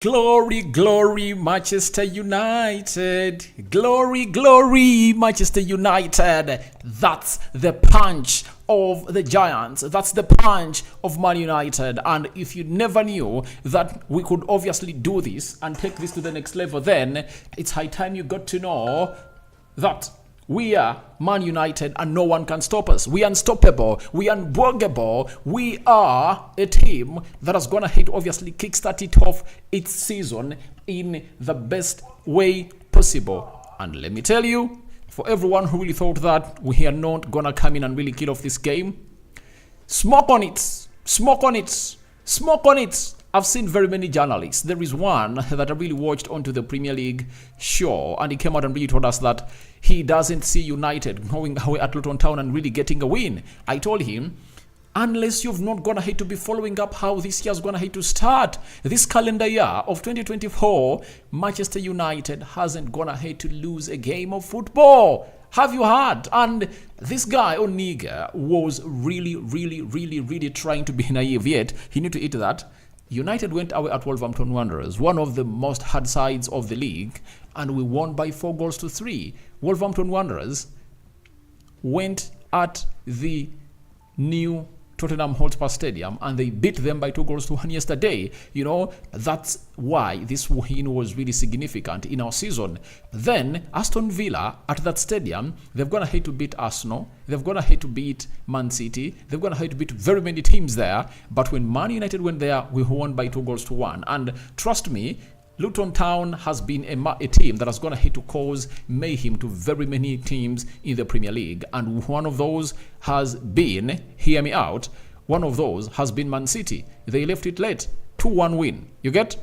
Glory, glory, Manchester United. Glory, glory, Manchester United. That's the punch of the Giants. That's the punch of Man United. And if you never knew that we could obviously do this and take this to the next level, then it's high time you got to know that we are Man United and no one can stop us. We are unstoppable. We are unbogable. We are a team that is going to hit, obviously, kickstart it off its season in the best way possible. And let me tell you, for everyone who really thought that we are not going to come in and really kill off this game, smoke on it. Smoke on it. Smoke on it. I've seen very many journalists. There is one that I really watched onto the Premier League show, and he came out and really told us that he doesn't see United going away at Luton Town and really getting a win. I told him, unless you've not gonna hate to be following up how this year's gonna hate to start, this calendar year of 2024, Manchester United hasn't gonna hate to lose a game of football. Have you heard? And this guy, Oniga, was really trying to be naive, yet he knew to eat that. United went away at Wolverhampton Wanderers, one of the most hard sides of the league, and we won by 4-3. Wolverhampton Wanderers went at the new Tottenham Hotspur Stadium and they beat them by 2-1 yesterday. You know, that's why this win was really significant in our season. Then Aston Villa at that stadium, they've gonna hate to beat Arsenal, they've gonna hate to beat Man City, they've gonna hate to beat very many teams there. But when Man United went there, we won by 2-1. And trust me, Luton Town has been a team that has gone ahead to cause mayhem to very many teams in the Premier League. And one of those has been, hear me out, one of those has been Man City. They left it late. 2-1 win. You get?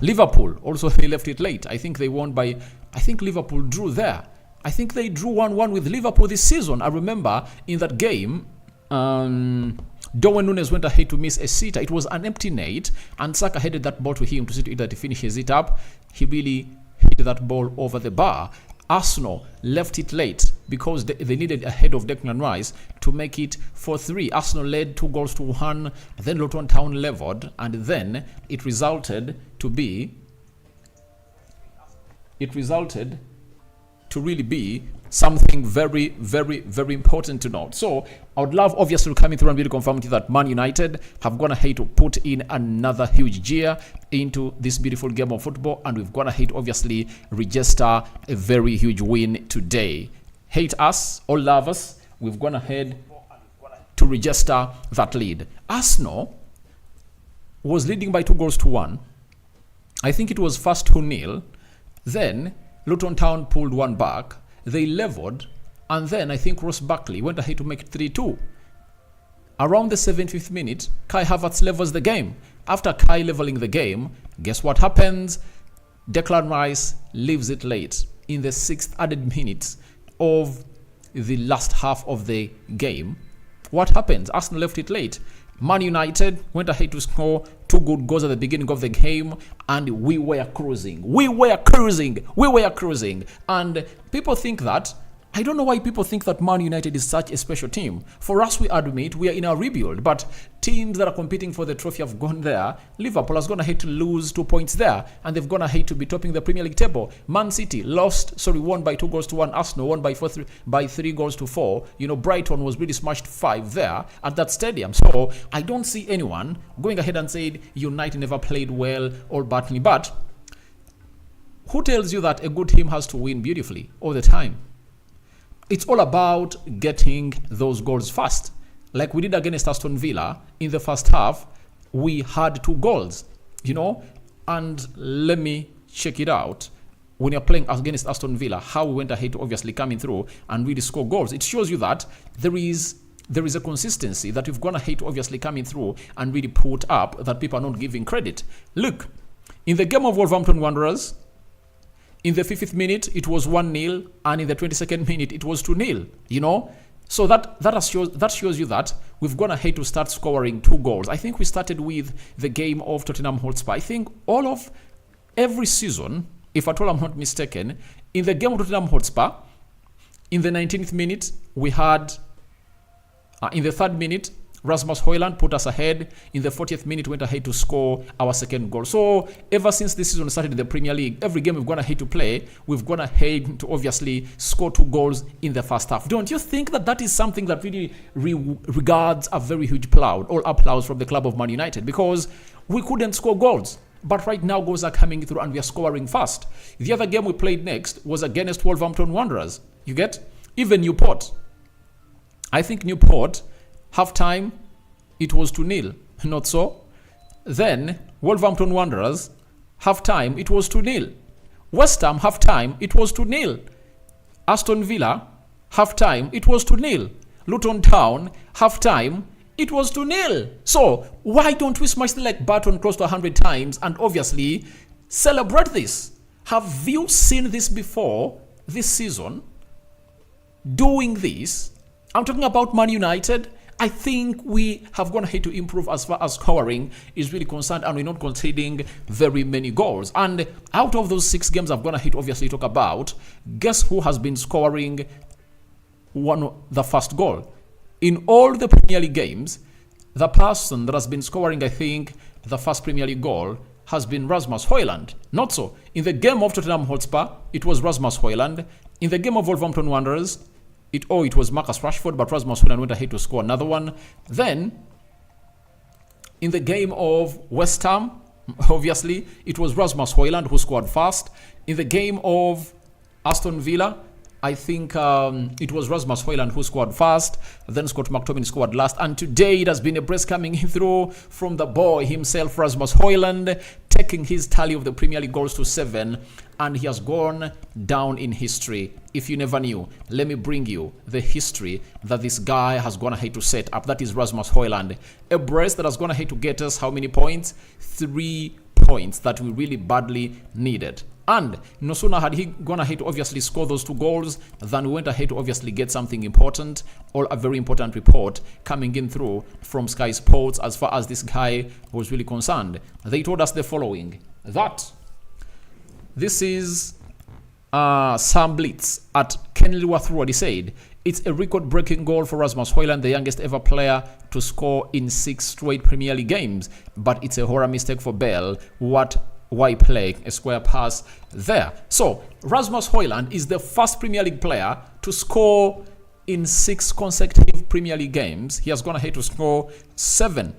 Liverpool, also they left it late. I think they won by, I think Liverpool drew there. I think they drew 1-1 with Liverpool this season. I remember in that game, Darwin Núñez went ahead to miss a sitter. It was an empty net, and Saka headed that ball to him to see to it that he finishes it up. He really hit that ball over the bar. Arsenal left it late because they needed a head of Declan Rice to make it 4-3. Arsenal led 2-1, then Luton Town leveled, and then it resulted to really be something very important to note. So I would love obviously to come in through and really confirm to you that Man United have gone ahead to put in another huge gear into this beautiful game of football, and we've gone ahead to obviously register a very huge win today. Hate us or love us, we've gone ahead to register that lead. Arsenal was leading by 2-1. I think it was first 2-0. Then Luton Town pulled one back. They leveled, and then I think Ross Barkley went ahead to make it 3-2. Around the 75th minute, Kai Havertz levels the game. After Kai leveling the game, guess what happens? Declan Rice leaves it late in the 6th added minutes of the last half of the game. What happens? Arsenal left it late. Man United went ahead to score 2 good goals at the beginning of the game, and we were cruising. And people think that, I don't know why people think that Man United is such a special team. For us, we admit we are in a rebuild, but teams that are competing for the trophy have gone there. Liverpool has gone ahead to lose 2 points there, and they've gone ahead to be topping the Premier League table. Man City won by 2-1. Arsenal won by 3-4. You know, Brighton was really smashed 5 there at that stadium. So I don't see anyone going ahead and saying United never played well or badly. But who tells you that a good team has to win beautifully all the time? It's all about getting those goals fast. Like we did against Aston Villa in the first half, we had 2 goals, you know, and let me check it out. When you're playing against Aston Villa, how we went ahead to obviously coming through and really score goals. It shows you that there is a consistency that we've gone ahead to obviously coming through and really put up that people are not giving credit. Look, in the game of Wolverhampton Wanderers, in the 50th minute, it was 1-0, and in the 22nd minute, it was 2-0, you know? So that shows you that we've gone ahead to start scoring 2 goals. I think we started with the game of Tottenham Hotspur. I think every season, if at all I'm not mistaken, in the game of Tottenham Hotspur, in the 19th minute, we had, in the 3rd minute, Rasmus Hojlund put us ahead. In the 40th minute, went ahead to score our second goal. So ever since this season started in the Premier League, every game we've gone ahead to play, we've gone ahead to obviously score 2 goals in the first half. Don't you think that that is something that really regards a very huge applause from the club of Man United? Because we couldn't score goals. But right now, goals are coming through and we are scoring fast. The other game we played next was against Wolverhampton Wanderers. You get? Even Newport. I think Newport, half-time, it was 2-0. Not so? Then, Wolverhampton Wanderers, half-time, it was 2-0. West Ham, half-time, it was 2-0. Aston Villa, half-time, it was 2-0. Luton Town, half-time, it was 2-0. So, why don't we smash the like button close to 100 times and obviously celebrate this? Have you seen this before this season? Doing this? I'm talking about Man United. I think we have gone ahead to improve as far as scoring is really concerned, and we're not conceding very many goals. And out of those 6 games I've gone ahead to obviously talk about, guess who has been scoring the first goal? In all the Premier League games, the person that has been scoring, I think, the first Premier League goal has been Rasmus Hojlund. Not so. In the game of Tottenham Hotspur, it was Rasmus Hojlund. In the game of Wolverhampton Wanderers, it was Marcus Rashford, but Rasmus Hojlund went ahead to score another one. Then, in the game of West Ham, obviously, it was Rasmus Hojlund who scored first. In the game of Aston Villa, I think it was Rasmus Hojlund who scored first, then Scott McTominay scored last, and today it has been a brace coming through from the boy himself, Rasmus Hojlund, taking his tally of the Premier League goals to 7, and he has gone down in history. If you never knew, let me bring you the history that this guy has gone ahead to set up. That is Rasmus Hojlund, a brace that has gone ahead to get us how many points? 3 points that we really badly needed. And no sooner had he gone ahead to obviously score those 2 goals than we went ahead to obviously get something important, or a very important report coming in through from Sky Sports as far as this guy was really concerned. They told us the following, that this is Sam Blitz at Kenilworth Road. He said, it's a record-breaking goal for Rasmus Hojlund, the youngest ever player to score in 6 straight Premier League games. But it's a horror mistake for Bell. Why play a square pass there? So, Rasmus Hojlund is the first Premier League player to score in 6 consecutive Premier League games. He has gone ahead to score 7.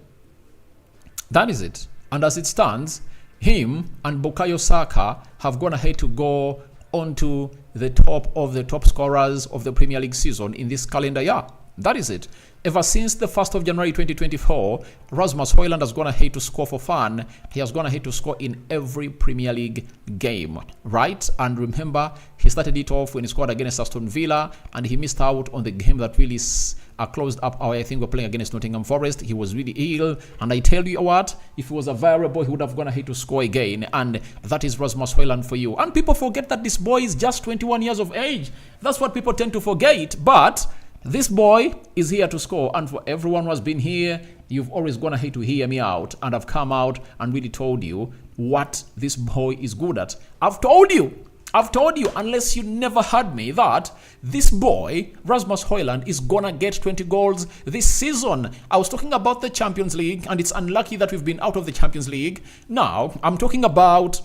That is it. And as it stands, him and Bukayo Saka have gone ahead to go onto the top of the top scorers of the Premier League season in this calendar year. That is it. Ever since the 1st of January 2024, Rasmus Hojlund has gone ahead to score for fun. He has gone ahead to score in every Premier League game, right? And remember, he started it off when he scored against Aston Villa, and he missed out on the game that really closed up I think we're playing against Nottingham Forest. He was really ill, and I tell you what, if he was available, he would have gone ahead to score again, and that is Rasmus Hojlund for you. And people forget that this boy is just 21 years of age. That's what people tend to forget, but this boy is here to score, and for everyone who has been here, you've always gone ahead to hear me out, and I've come out and really told you what this boy is good at. I've told you, unless you never heard me, that this boy, Rasmus Hojlund, is gonna get 20 goals this season. I was talking about the Champions League, and it's unlucky that we've been out of the Champions League. Now, I'm talking about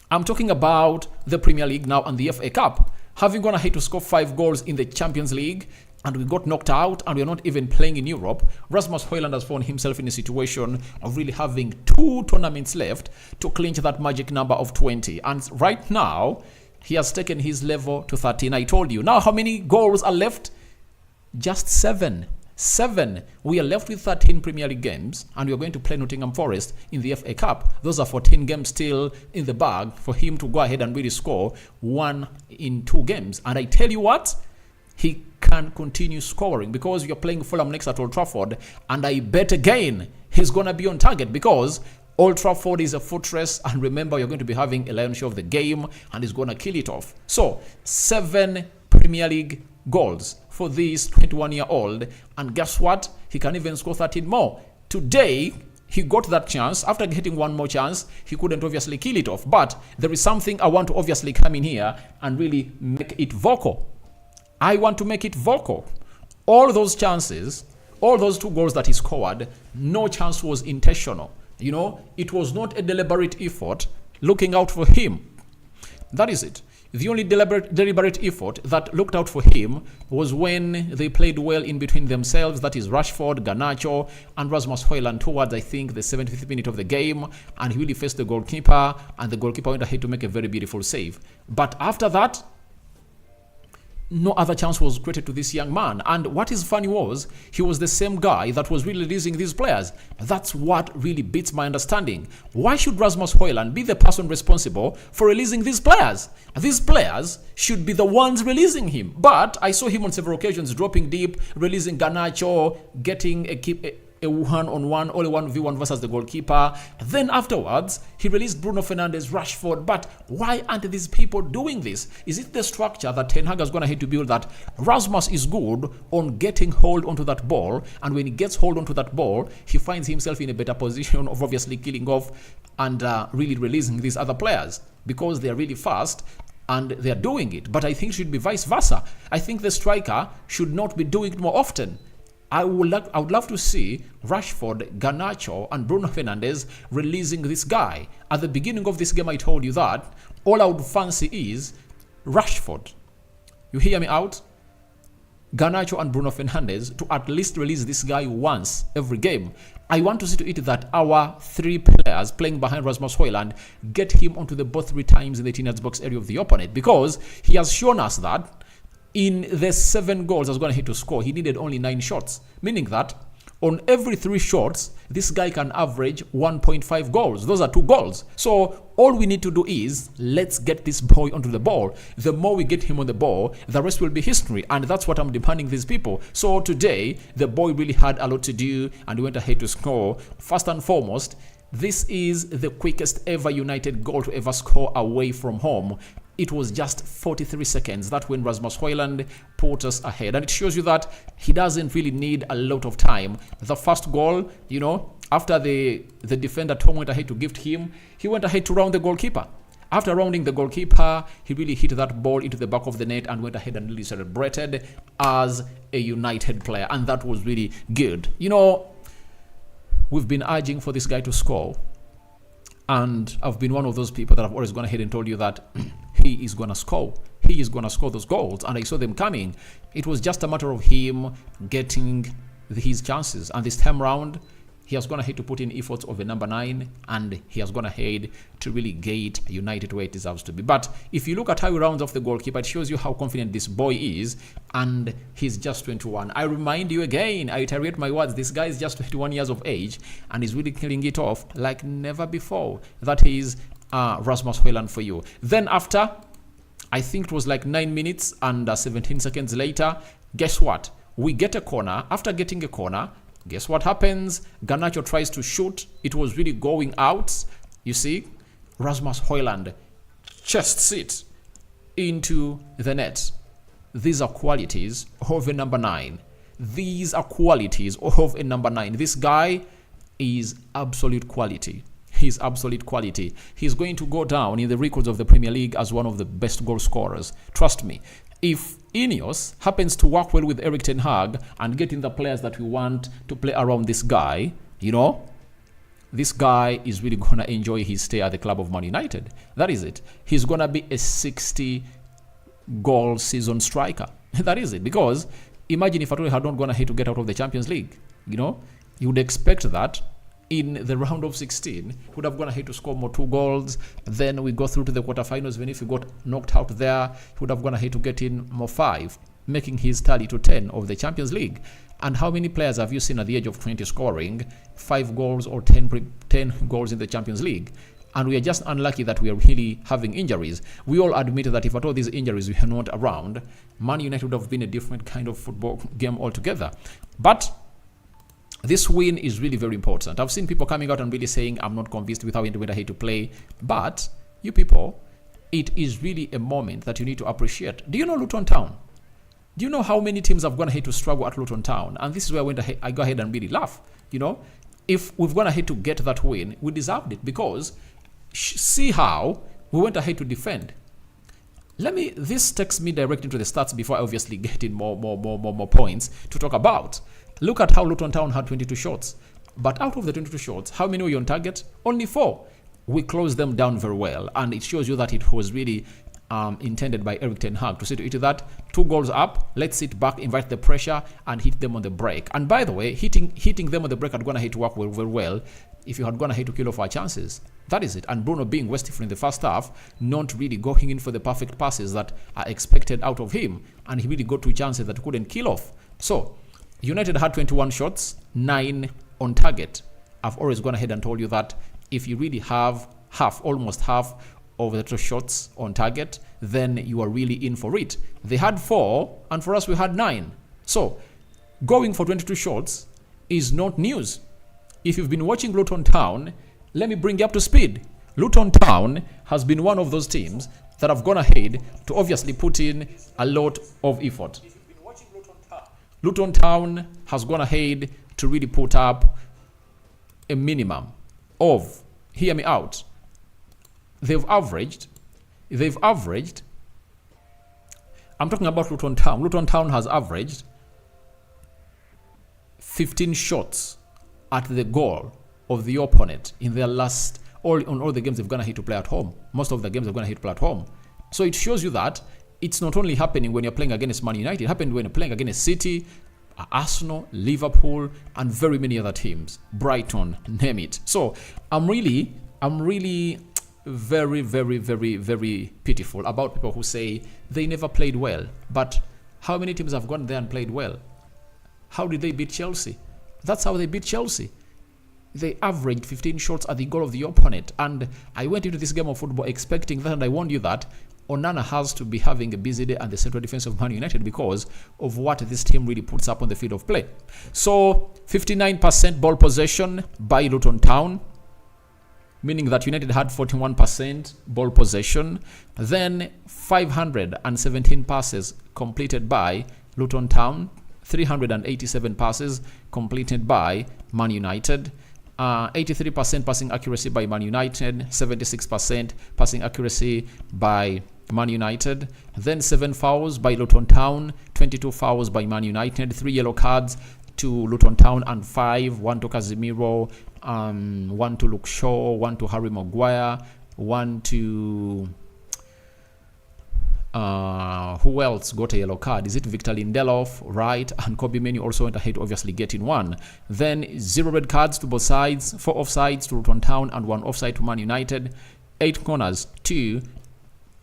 the Premier League now and the FA Cup. Having gone ahead to score 5 goals in the Champions League, and we got knocked out, and we're not even playing in Europe, Rasmus Hojlund has found himself in a situation of really having 2 tournaments left to clinch that magic number of 20. And right now, he has taken his level to 13. I told you. Now, how many goals are left? Just 7. 7. We are left with 13 Premier League games, and we are going to play Nottingham Forest in the FA Cup. Those are 14 games still in the bag for him to go ahead and really score 1 in 2 games. And I tell you what, he can continue scoring, because we are playing Fulham next at Old Trafford, and I bet again he's going to be on target, because Old Trafford is a fortress, and remember, you're going to be having a lion's share of the game, and he's going to kill it off. So, 7 Premier League goals for this 21-year-old, and guess what? He can even score 13 more. Today, he got that chance. After getting one more chance, he couldn't obviously kill it off, but there is something I want to obviously come in here and really make it vocal. I want to make it vocal. All those chances All those 2 goals that he scored, no chance was intentional. You know, it was not a deliberate effort looking out for him. That is it. The only deliberate effort that looked out for him was when they played well in between themselves. That is Rashford, Garnacho, and Rasmus Hojlund towards, I think, the 75th minute of the game. And he really faced the goalkeeper, and the goalkeeper went ahead to make a very beautiful save. But after that, no other chance was created to this young man. And what is funny was, he was the same guy that was really releasing these players. That's what really beats my understanding. Why should Rasmus Hojlund be the person responsible for releasing these players? These players should be the ones releasing him. But I saw him on several occasions dropping deep, releasing Garnacho, getting a one-on-one, only 1v1 versus the goalkeeper. Then afterwards, he released Bruno Fernandes, Rashford. But why aren't these people doing this? Is it the structure that Ten Hag is going to have to build, that Rasmus is good on getting hold onto that ball, and when he gets hold onto that ball, he finds himself in a better position of obviously killing off and really releasing these other players because they're really fast and they're doing it. But I think it should be vice versa. I think the striker should not be doing it more often. I would love to see Rashford, Garnacho, and Bruno Fernandes releasing this guy. At the beginning of this game, I told you that all I would fancy is Rashford. You hear me out? Garnacho and Bruno Fernandes to at least release this guy once every game. I want to see to it that our 3 players playing behind Rasmus Hojlund get him onto the ball 3 times in the 18-yard box area of the opponent, because he has shown us that in the 7 goals I was going to hit to score, he needed only 9 shots. Meaning that on every 3 shots, this guy can average 1.5 goals. Those are 2 goals. So all we need to do is, let's get this boy onto the ball. The more we get him on the ball, the rest will be history. And that's what I'm demanding these people. So today, the boy really had a lot to do and went ahead to score. First and foremost, this is the quickest ever United goal to ever score away from home. It was just 43 seconds. That when Rasmus Hojlund put us ahead. And it shows you that he doesn't really need a lot of time. The first goal, you know, after the defender Tom went ahead to gift him, he went ahead to round the goalkeeper. After rounding the goalkeeper, he really hit that ball into the back of the net and went ahead and really celebrated as a United player. And that was really good. You know, we've been urging for this guy to score. And I've been one of those people that have always gone ahead and told you that he is going to score. He is going to score those goals. And I saw them coming. It was just a matter of him getting his chances. And this time round, he has gone ahead to put in efforts of a number 9. And he has gone ahead to really get United where it deserves to be. But if you look at how he rounds off the goalkeeper, it shows you how confident this boy is. And he's just 21. I remind you again, I iterate my words, this guy is just 21 years of age. And he's really killing it off like never before. That is Rasmus Hojlund for you. Then after, I think it was like 9 minutes and 17 seconds later, guess what? We get a corner. After getting a corner, guess what happens? Garnacho tries to shoot. It was really going out. You see, Rasmus Hojlund chests it into the net. These are qualities of a number 9. These are qualities of a number 9. This guy is absolute quality. He's absolute quality. He's going to go down in the records of the Premier League as one of the best goal scorers. Trust me. If Ineos happens to work well with Erik Ten Hag and get in the players that we want to play around this guy, you know, this guy is really going to enjoy his stay at the club of Man United. That is it. He's going to be a 60-goal season striker. That is it. Because imagine if Aturi had not gone ahead to get out of the Champions League. You know, you would expect that in the round of 16, he would have gone ahead to score more 2 goals. Then we go through to the quarterfinals. Even if he got knocked out there, he would have gone ahead to get in more 5, making his tally to 10 of the Champions League. And how many players have you seen at the age of 20 scoring 5 goals or 10 goals in the Champions League? And we are just unlucky that we are really having injuries. We all admit that if at all these injuries were not around, Man United would have been a different kind of football game altogether. But this win is really very important. I've seen people coming out and really saying, I'm not convinced with how Inter went ahead to play. But you people, it is really a moment that you need to appreciate. Do you know Luton Town? Do you know how many teams have gone ahead to struggle at Luton Town? And this is where I go ahead and really laugh. You know, if we've gone ahead to get that win, we deserved it, because see how we went ahead to defend. This takes me directly to the stats before I obviously get in more points to talk about. Look at how Luton Town had 22 shots. But out of the 22 shots, how many were on target? Only 4. We closed them down very well. And it shows you that it was really intended by Erik ten Hag to see to it that 2 goals up, let's sit back, invite the pressure, and hit them on the break. And by the way, hitting them on the break had gone ahead to work very well if you had gone ahead to kill off our chances. That is it. And Bruno being wasteful in the first half, not really going in for the perfect passes that are expected out of him. And he really got 2 chances that he couldn't kill off. So, United had 21 shots, 9 on target. I've always gone ahead and told you that if you really have almost half of the 2 shots on target, then you are really in for it. They had 4, and for us we had 9. So, going for 22 shots is not news. If you've been watching Luton Town, let me bring you up to speed. Luton Town has been one of those teams that have gone ahead to obviously put in a lot of effort. Luton Town has gone ahead to really put up a minimum of, hear me out, they've averaged, I'm talking about Luton Town. Luton Town has averaged 15 shots at the goal of the opponent in their last, on all the games they've gone ahead to play at home. Most of the games they've gone ahead to play at home. So it shows you that it's not only happening when you're playing against Man United, it happened when you're playing against City, Arsenal, Liverpool, and very many other teams. Brighton, name it. So I'm really very, very, very, very pitiful about people who say they never played well. But how many teams have gone there and played well? How did they beat Chelsea? That's how they beat Chelsea. They averaged 15 shots at the goal of the opponent. And I went into this game of football expecting that, and I warned you that Onana has to be having a busy day at the central defense of Man United because of what this team really puts up on the field of play. So 59% ball possession by Luton Town, meaning that United had 41% ball possession. Then 517 passes completed by Luton Town, 387 passes completed by Man United. 83% passing accuracy by Man United, 76% passing accuracy by Man United. Then 7 fouls by Luton Town, 22 fouls by Man United, 3 yellow cards to Luton Town and 5, 1 to Casemiro, 1 to Luke Shaw, 1 to Harry Maguire, 1 to who else got a yellow card? Is it Victor Lindelof, right? And Kobe Mainoo also went ahead, obviously getting 1. Then 0 red cards to both sides, 4 offsides to Luton Town and 1 offside to Man United, 8 corners to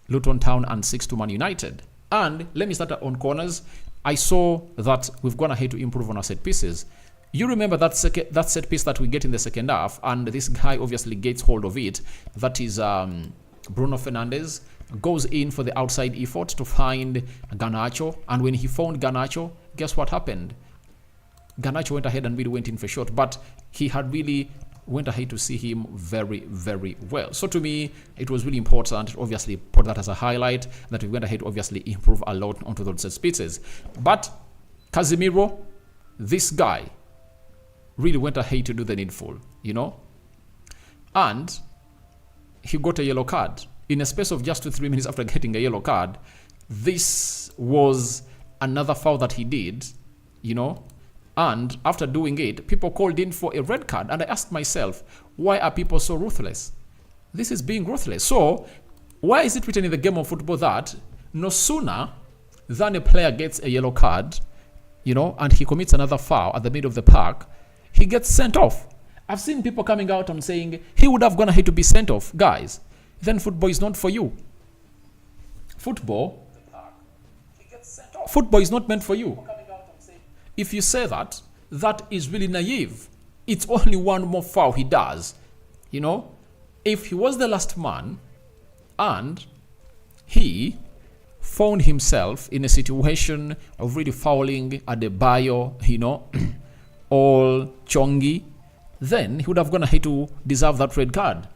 Luton Town and 6 to Man United. And let me start on corners. I saw that we've gone ahead to improve on our set pieces. You remember that set piece that we get in the second half, and this guy obviously gets hold of it. That is Bruno Fernandes. Goes in for the outside effort to find Garnacho, and when he found Garnacho, guess what happened? Garnacho went ahead and really went in for shot, but he had really went ahead to see him very, very well. So to me, it was really important, obviously put that as a highlight, that we went ahead to obviously improve a lot onto those set pieces. But Casemiro, this guy, really went ahead to do the needful, and he got a yellow card. In a space of just 2-3 minutes after getting a yellow card, this was another foul that he did, and after doing it, people called in for a red card, and I asked myself, why are people so ruthless? This is being ruthless. So, why is it written in the game of football that no sooner than a player gets a yellow card, and he commits another foul at the middle of the park, he gets sent off? I've seen people coming out and saying, he would have gone ahead to be sent off. Guys, then football is not for you. Football is not meant for you. If you say that, that is really naive. It's only one more foul he does. If he was the last man and he found himself in a situation of really fouling Adebayo, or Chongi, then he would have gone ahead to deserve that red card.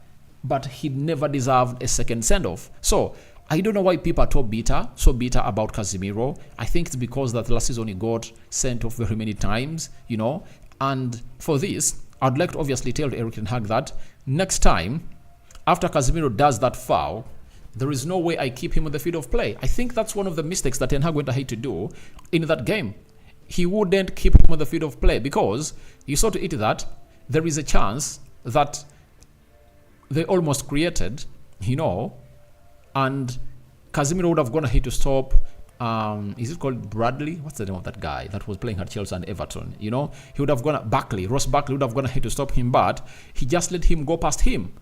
But he never deserved a second send-off. So, I don't know why people are so bitter about Casemiro. I think it's because that last season he got sent off very many times, And for this, I'd like to obviously tell Erik ten Hag that next time, after Casemiro does that foul, there is no way I keep him on the field of play. I think that's one of the mistakes that ten Hag went ahead to do in that game. he wouldn't keep him on the field of play, because you saw to it that there is a chance that they almost created, and Casemiro would have gone ahead to stop. Is it called Bradley? What's the name of that guy that was playing at Chelsea and Everton? He would have gone Ross Barkley would have gone ahead to stop him, but he just let him go past him,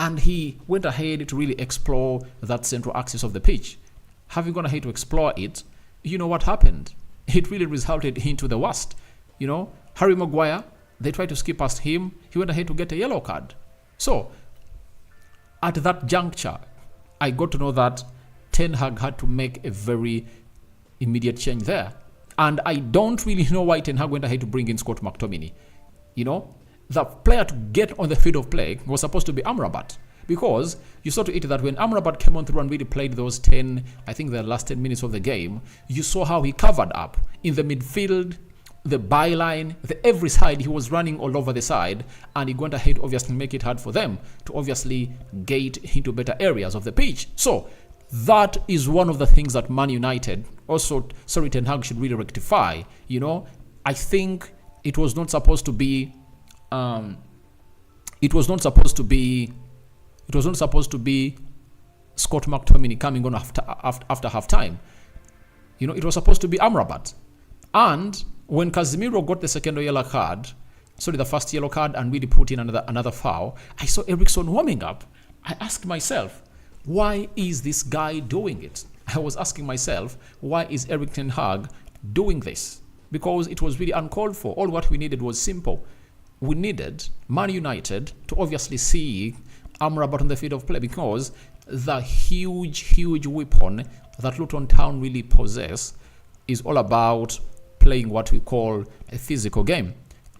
and he went ahead to really explore that central axis of the pitch. Having gone ahead to explore it, what happened? It really resulted into the worst. Harry Maguire, they tried to skip past him. He went ahead to get a yellow card. So, at that juncture, I got to know that Ten Hag had to make a very immediate change there. And I don't really know why Ten Hag went ahead to bring in Scott McTominay. The player to get on the field of play was supposed to be Amrabat. Because you saw to it that when Amrabat came on through and really played those the last 10 minutes of the game, you saw how he covered up in the midfield, the byline, every side. He was running all over the side, and he went ahead obviously make it hard for them to obviously gate into better areas of the pitch. So that is one of the things that Man United Ten Hag should really rectify. I think it was not supposed to be Scott McTominay coming on after half time. It was supposed to be Amrabat. And when Casemiro got the the first yellow card, and really put in another foul, I saw Eriksen warming up. I asked myself, why is this guy doing it? I was asking myself, why is Erik ten Hag doing this? Because it was really uncalled for. All what we needed was simple. We needed Man United to obviously see Amrabat on the field of play, because the huge weapon that Luton Town really possess is all about playing what we call a physical game.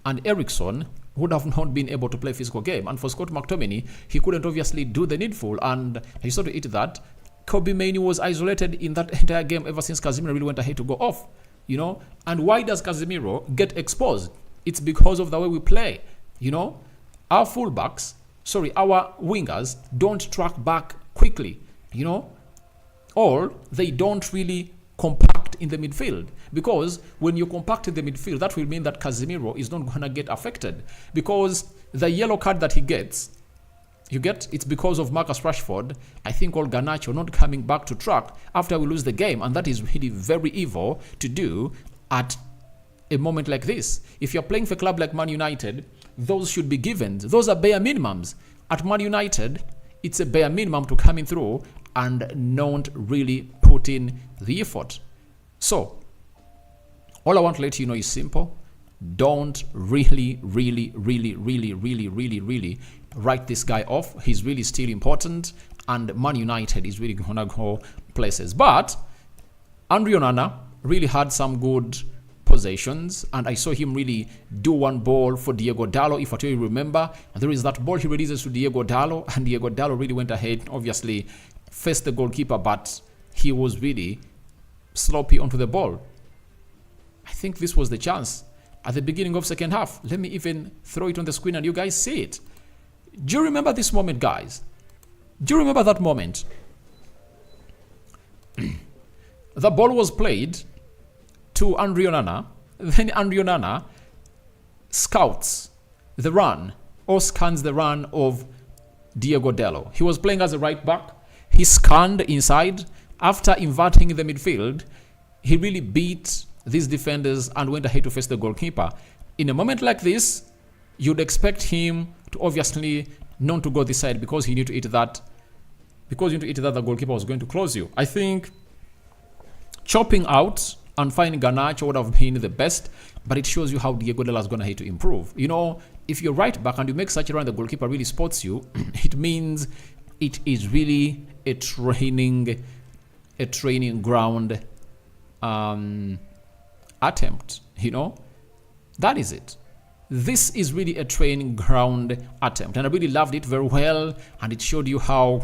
And Eriksen would have not been able to play physical game. And for Scott McTominay, he couldn't obviously do the needful. And he saw to it that Kobe Mainoo was isolated in that entire game ever since Casemiro really went ahead to go off. And why does Casemiro get exposed? It's because of the way we play. Our wingers don't track back quickly, or they don't really compact in the midfield. Because when you compact in the midfield, that will mean that Casemiro is not going to get affected. Because the yellow card that he gets, it's because of Marcus Rashford, I think, or Garnacho not coming back to track after we lose the game. And that is really very evil to do at a moment like this. If you're playing for a club like Man United, those should be given. Those are bare minimums. At Man United, it's a bare minimum to come in through and not really put in the effort. So, all I want to let you know is simple. Don't really write this guy off. He's really still important, and Man United is really going to go places. But Andre Onana really had some good possessions, and I saw him really do one ball for Diego Dallo. If you remember, there is that ball he releases to Diego Dallo, and Diego Dallo really went ahead, obviously faced the goalkeeper, but he was really sloppy onto the ball. I think this was the chance at the beginning of second half. Let me even throw it on the screen and you guys see it. Do you remember this moment, guys? Do you remember that moment? The ball was played to Andre Onana. Then Andre Onana scouts the run or scans the run of Diego Dallo. He was playing as a right back. He scanned inside. After inverting in the midfield, he really beat these defenders and went ahead to face the goalkeeper. In a moment like this, you'd expect him to obviously not to go this side because he knew to eat that. Because you knew to eat that the goalkeeper was going to close you. I think chopping out and finding Garnacho would have been the best, but it shows you how Diego Dallo is going to have to improve. If you're right back and you make such a run, the goalkeeper really spots you, it means it is really a training ground attempt. That is it. This is really a training ground attempt, and I really loved it very well, and it showed you how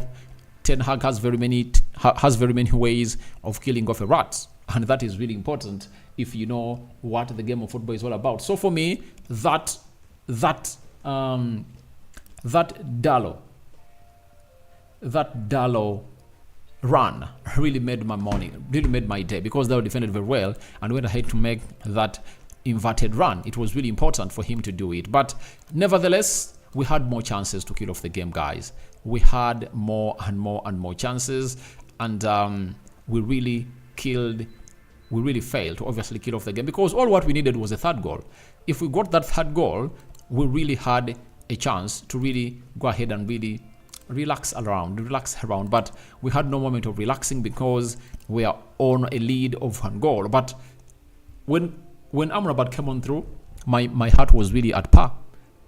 Ten Hag has very many ways of killing off a rat. And that is really important if you know what the game of football is all about. So for me, that Dallo run really made my morning, really made my day, because they were defended very well and went ahead to make that inverted run. It was really important for him to do it. But nevertheless, we had more chances to kill off the game, guys. We had more and more and more chances, and we really failed to obviously kill off the game, because all what we needed was a third goal. If we got that third goal, we really had a chance to really go ahead and really relax around. But we had no moment of relaxing because we are on a lead of 1 goal. But when Amrabat came on through, my heart was really at par.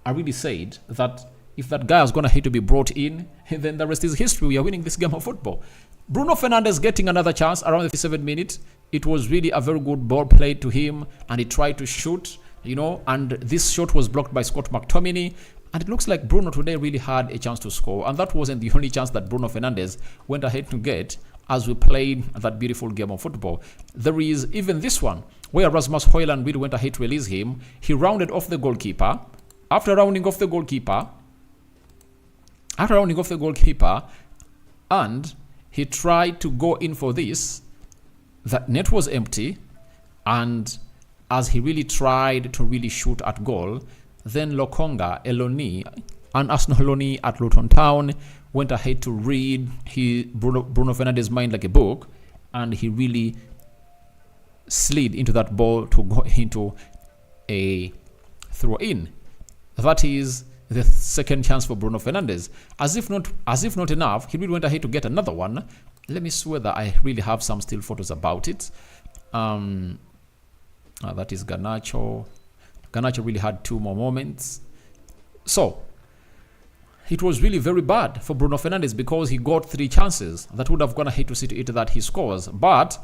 I really said that if that guy is going to hate to be brought in, then the rest is history. We are winning this game of football. Bruno Fernandes getting another chance around the 7th minute. It was really a very good ball played to him, and he tried to shoot, and this shot was blocked by Scott McTominay. And it looks like Bruno today really had a chance to score, and that wasn't the only chance that Bruno Fernandes went ahead to get as we played that beautiful game of football. There is even this one where Rasmus Hojlund really went ahead to release him. He rounded off the goalkeeper. After rounding off the goalkeeper, and he tried to go in for this. That net was empty, and as he really tried to really shoot at goal, then Lokonga, Eloni, and Arsenal Eloni at Luton Town went ahead to read Bruno Fernandes' mind like a book, and he really slid into that ball to go into a throw-in. That is the second chance for Bruno Fernandes. As if not enough, he really went ahead to get another one. Let me swear that I really have some still photos about it. That is Garnacho. Garnacho really had 2 more moments. So it was really very bad for Bruno Fernandes, because he got 3 chances that would have gone ahead to see to it that he scores. But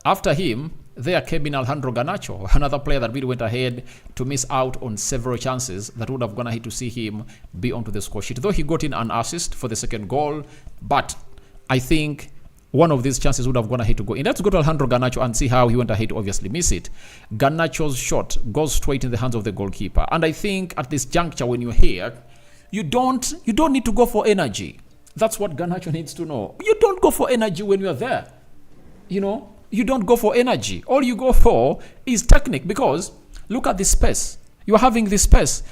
after him, there came in Alejandro Garnacho, another player that really went ahead to miss out on several chances that would have gone ahead to see him be onto the score sheet. Though he got in an assist for the second goal, but I think one of these chances would have gone ahead to go in. Let's go to Alejandro Garnacho and see how he went ahead to obviously miss it. Garnacho's shot goes straight in the hands of the goalkeeper. And I think at this juncture, when you're here, you don't need to go for energy. That's what Garnacho needs to know. You don't go for energy when you're there. You don't go for energy. All you go for is technique, because look at this space. You're having this space.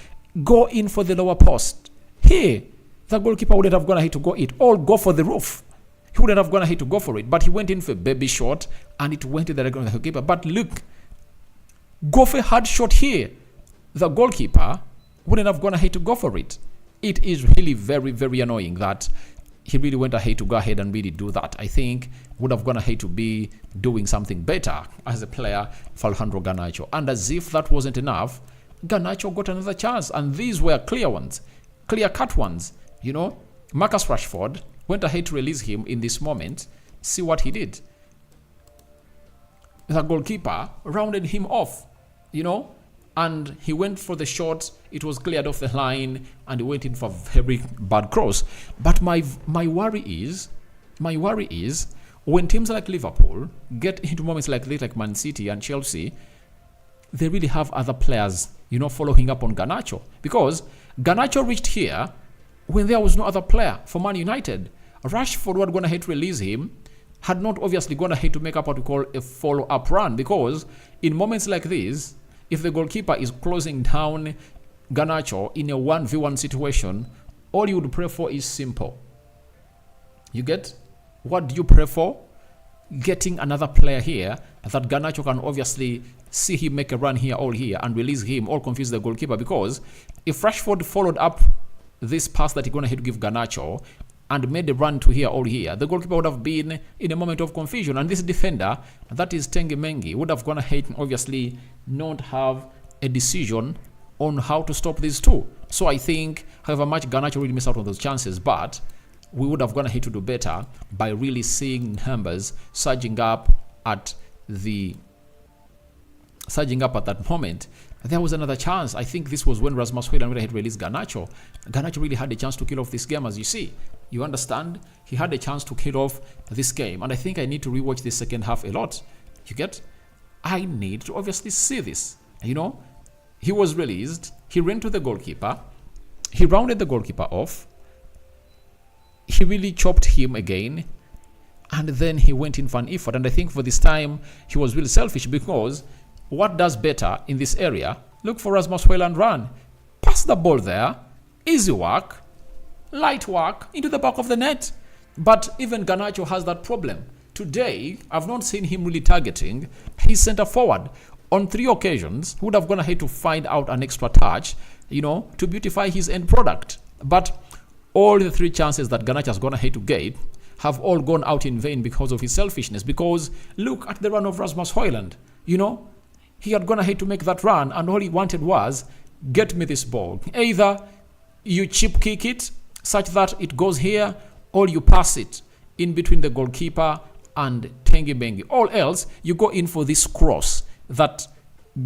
Go in for the lower post. Here, the goalkeeper wouldn't have gone ahead to go it. Or go for the roof. He wouldn't have gone ahead to go for it. But he went in for a baby shot, and it went to the direction of the goalkeeper. But look, go for a hard shot here. The goalkeeper wouldn't have gone ahead to go for it. It is really very, very annoying that he really went ahead to go ahead and really do that. I think would have gone ahead to be doing something better as a player for Alejandro Garnacho. And as if that wasn't enough, Garnacho got another chance. And these were clear ones, clear-cut ones. Marcus Rashford went ahead to release him in this moment. See what he did. The goalkeeper rounded him off, and he went for the shot. It was cleared off the line, and he went in for a very bad cross. But my worry is when teams like Liverpool get into moments like this, like Man City and Chelsea, they really have other players, following up on Garnacho, because Garnacho reached here when there was no other player for Man United. Rashford had gone ahead to release him, had not obviously gone ahead to make up what we call a follow-up run, because in moments like this, if the goalkeeper is closing down Garnacho in a 1v1 situation, all you would pray for is simple. You get? What do you pray for? Getting another player here that Garnacho can obviously see him make a run here and release him or confuse the goalkeeper, because if Rashford followed up this pass that he's going to give Garnacho and made a run to here, the goalkeeper would have been in a moment of confusion. And this defender, that is Tengi Mengi, would have gone ahead and obviously not have a decision on how to stop these two. So I think, however much Garnacho really missed out on those chances, but we would have gone ahead to do better by really seeing numbers surging up at that moment. There was another chance. I think this was when Rasmus Hojlund had released Garnacho. Garnacho really had a chance to kill off this game, as you see. You understand? He had a chance to kill off this game. And I think I need to rewatch this second half a lot. You get? I need to obviously see this. He was released. He ran to the goalkeeper. He rounded the goalkeeper off. He really chopped him again. and then he went in for an effort. And I think for this time, he was really selfish, because what does better in this area? Look for Rasmus Hojlund run. Pass the ball there. Easy work. Light work into the back of the net. But even Garnacho has that problem. Today, I've not seen him really targeting his centre forward. On 3 occasions, he would have gone ahead to find out an extra touch, to beautify his end product. But all the 3 chances that Garnacho has gone ahead to get have all gone out in vain because of his selfishness. Because look at the run of Rasmus Hojlund. He had gone ahead to make that run, and all he wanted was, get me this ball. Either you chip kick it such that it goes here, or you pass it in between the goalkeeper and Tengi Bengi. All else, you go in for this cross that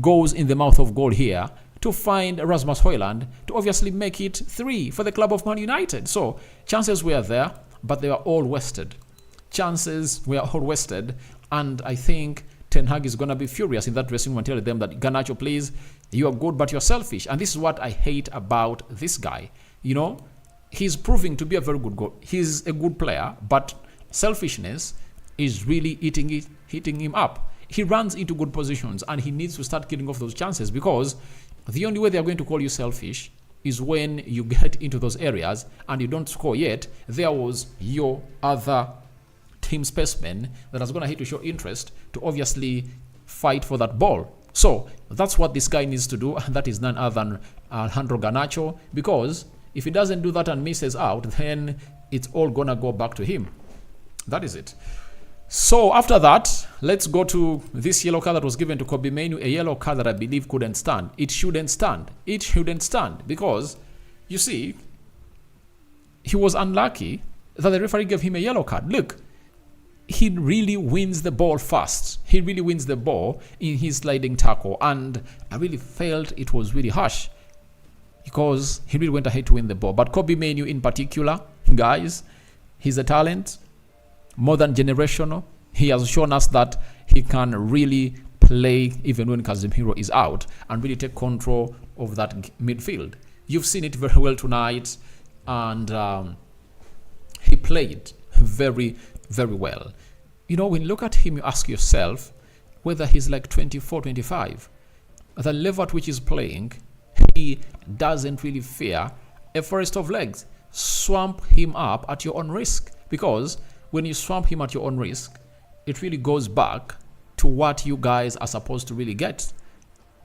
goes in the mouth of goal here to find Rasmus Hojlund to obviously make it 3 for the club of Man United. So chances were there, but they were all wasted. Chances were all wasted, and I think Ten Hag is going to be furious in that dressing room and tell them that, Garnacho, please, you are good, but you're selfish. And this is what I hate about this guy. He's proving to be a very good goal. He's a good player, but selfishness is really hitting him up. He runs into good positions, and he needs to start killing off those chances, because the only way they're going to call you selfish is when you get into those areas and you don't score yet. There was your other team specimen that is going to hit to show interest to obviously fight for that ball. So that's what this guy needs to do, and that is none other than Alejandro Garnacho, because if he doesn't do that and misses out, then it's all going to go back to him. That is it. So after that, let's go to this yellow card that was given to Kobbie Mainoo, a yellow card that I believe couldn't stand. It shouldn't stand. It shouldn't stand, because, you see, he was unlucky that the referee gave him a yellow card. Look, he really wins the ball fast. He really wins the ball in his sliding tackle, and I really felt it was really harsh, because he really went ahead to win the ball. But Kobbie Mainoo in particular, guys, he's a talent. More than generational. He has shown us that he can really play even when Casemiro is out and really take control of that midfield. You've seen it very well tonight, and he played very, very well. When you look at him, you ask yourself whether he's like 24, 25. The level at which he's playing, he doesn't really fear a forest of legs. Swamp him up at your own risk, because when you swamp him at your own risk, it really goes back to what you guys are supposed to really get.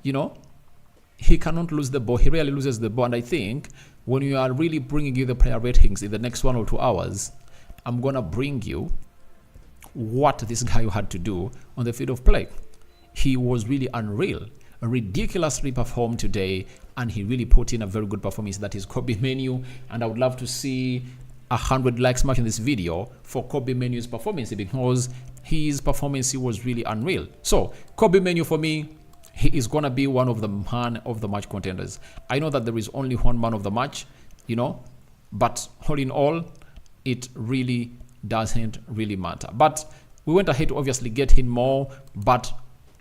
He cannot lose the ball. He rarely loses the ball. And I think when you are really bringing you the player ratings in the next 1 or 2 hours, I'm going to bring you what this guy had to do on the field of play. He was really unreal, ridiculously performed today, and he really put in a very good performance. That is Kobbie Mainoo, and I would love to see 100 likes much in this video for Kobbie Mainoo's performance, because his performance was really unreal. So Kobbie Mainoo, for me, he is gonna be one of the man of the match contenders. I know that there is only one man of the match, but all in all, it really doesn't really matter. But we went ahead to obviously get him more, but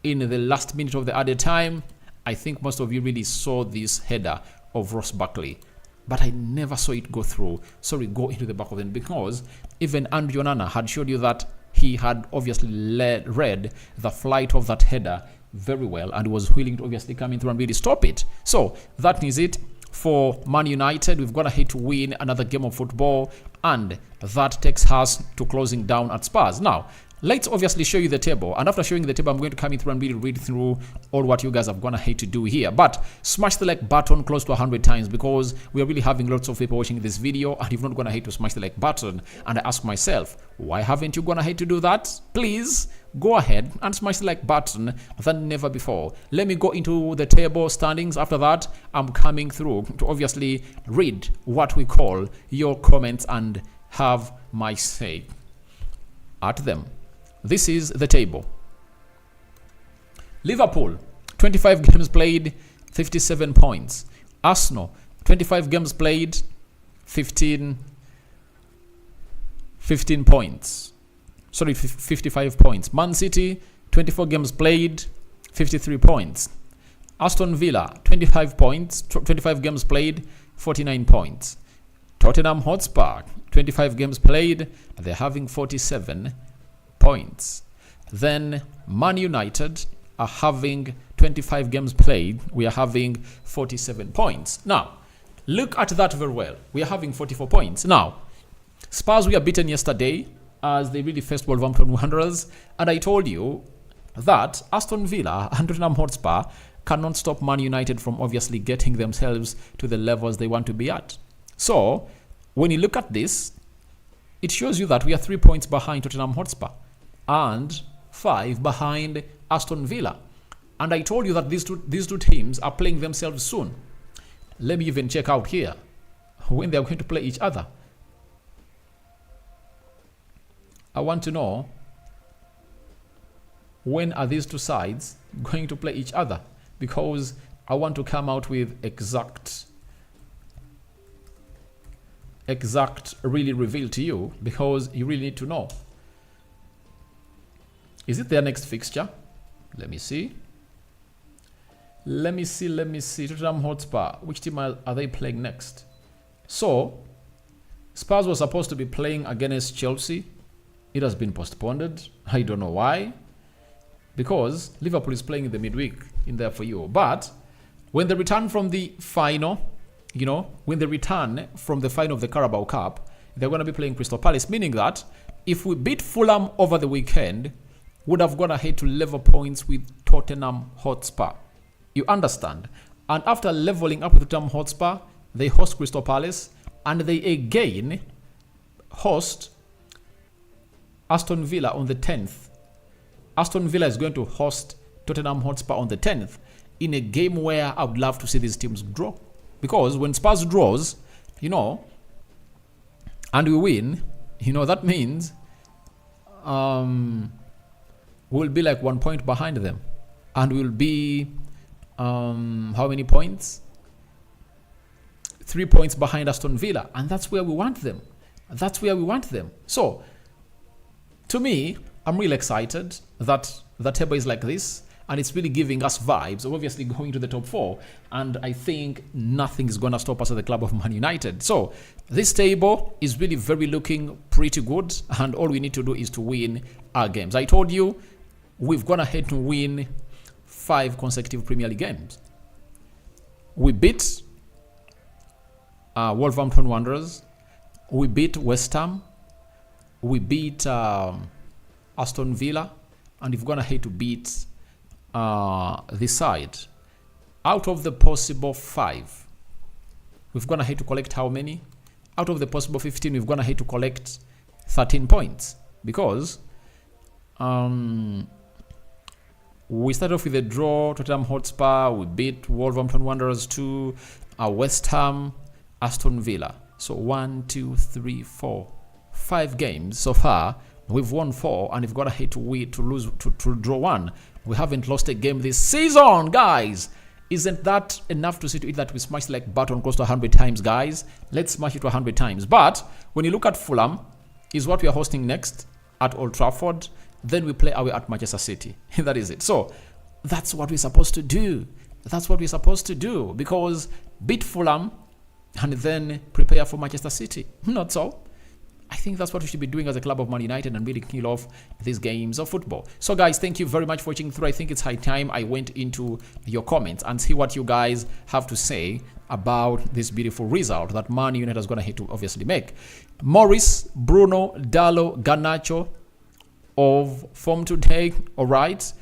in the last minute of the added time, I think most of you really saw this header of Ross Barkley, but I never saw it go through. Go into the back of them, because even Andrew Onana had showed you that he had obviously read the flight of that header very well and was willing to obviously come in through and really stop it. So that is it for Man United. We've got ahead to win another game of football, and that takes us to closing down at Spurs. Now, let's obviously show you the table, and after showing the table, I'm going to come in through and really read through all what you guys have gone ahead to do here. But smash the like button close to 100 times, because we are really having lots of people watching this video, and you've not gone ahead to smash the like button. And I ask myself, why haven't you gone ahead to do that? Please go ahead and smash the like button than never before. Let me go into the table standings. After that, I'm coming through to obviously read what we call your comments and have my say at them. This is the table. Liverpool, 25 games played, 57 points. Arsenal, 25 games played, 15 points. 55 points. Man City, 24 games played, 53 points. Aston Villa, 25 points, 25 games played, 49 points. Tottenham Hotspur, 25 games played, they're having 47 points. Then Man United are having 25 games played. We are having 47 points. Now, look at that very well. We are having 44 points. Now, Spurs were beaten yesterday as they really faced Wolverhampton Wanderers. And I told you that Aston Villa and Tottenham Hotspur cannot stop Man United from obviously getting themselves to the levels they want to be at. So, when you look at this, it shows you that we are 3 points behind Tottenham Hotspur and 5 behind Aston Villa. And I told you that these two teams are playing themselves soon. Let me even check out here when they are going to play each other. I want to know, when are these two sides going to play each other? Because I want to come out with exact really reveal to you, because you really need to know. Is it their next fixture? Let me see. Tottenham Hotspur. Which team are they playing next? So, Spurs was supposed to be playing against Chelsea. It has been postponed. I don't know why. Because Liverpool is playing in the midweek in there for you. But when they return from the final, when they return from the final of the Carabao Cup, they're going to be playing Crystal Palace, meaning that if we beat Fulham over the weekend, would have gone ahead to level points with Tottenham Hotspur. You understand? And after leveling up with Tottenham Hotspur, they host Crystal Palace, and they again host Aston Villa on the 10th. Aston Villa is going to host Tottenham Hotspur on the 10th in a game where I would love to see these teams draw. Because when Spurs draws, and we win, that means we'll be like 1 point behind them. And we'll be, how many points? 3 points behind Aston Villa. And that's where we want them. So, to me, I'm really excited that the table is like this. And it's really giving us vibes of obviously going to the top 4. And I think nothing is going to stop us at the club of Man United. So this table is really very looking pretty good. And all we need to do is to win our games. I told you we've gone ahead to win 5 consecutive Premier League games. We beat Wolverhampton Wanderers. We beat West Ham. We beat Aston Villa. And we've gone ahead to beat this side. Out of the possible 5, we've gone ahead to collect how many? Out of the possible 15, we've gone ahead to collect 13 points. Because we started off with a draw, Tottenham Hotspur, we beat Wolverhampton Wanderers 2, West Ham, Aston Villa. So 1, 2, 3, 4, 5 games so far. We've won 4 and we've got ahead to draw 1. We haven't lost a game this season, guys. Isn't that enough to see to it that we smashed like button close to 100 times, guys? Let's smash it to 100 times. But when you look at Fulham, is what we are hosting next at Old Trafford. Then we play away at Manchester City. That is it. So that's what we're supposed to do. Because beat Fulham and then prepare for Manchester City. Not so. I think that's what we should be doing as a club of Man United and really kill off these games of football. So guys, thank you very much for watching through. I think it's high time I went into your comments and see what you guys have to say about this beautiful result that Man United is going to hit to obviously make. Morris, Bruno, Dallo, Garnacho of form today. All right.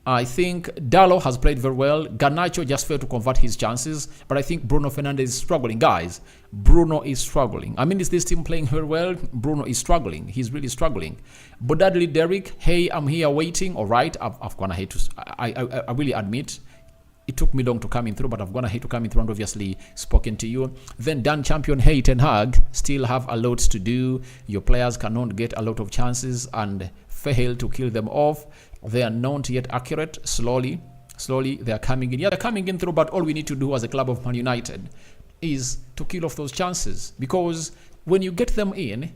I think Dallo has played very well. Garnacho just failed to convert his chances. But I think Bruno Fernandes is struggling. Guys, Bruno is struggling. I mean, is this team playing very well? Bruno is struggling. He's really struggling. But Dudley Derrick, hey, I'm here waiting. All right, I've gone ahead to... I really admit, it took me long to come in through, but I've gone ahead to come in through and obviously spoken to you. Then Dan Champion, hey, Ten Hag, still have a lot to do. Your players cannot get a lot of chances and fail to kill them off. They are not yet accurate. Slowly they are coming in. Yeah, they're coming in through, but all we need to do as a club of Man United is to kill off those chances. Because when you get them in,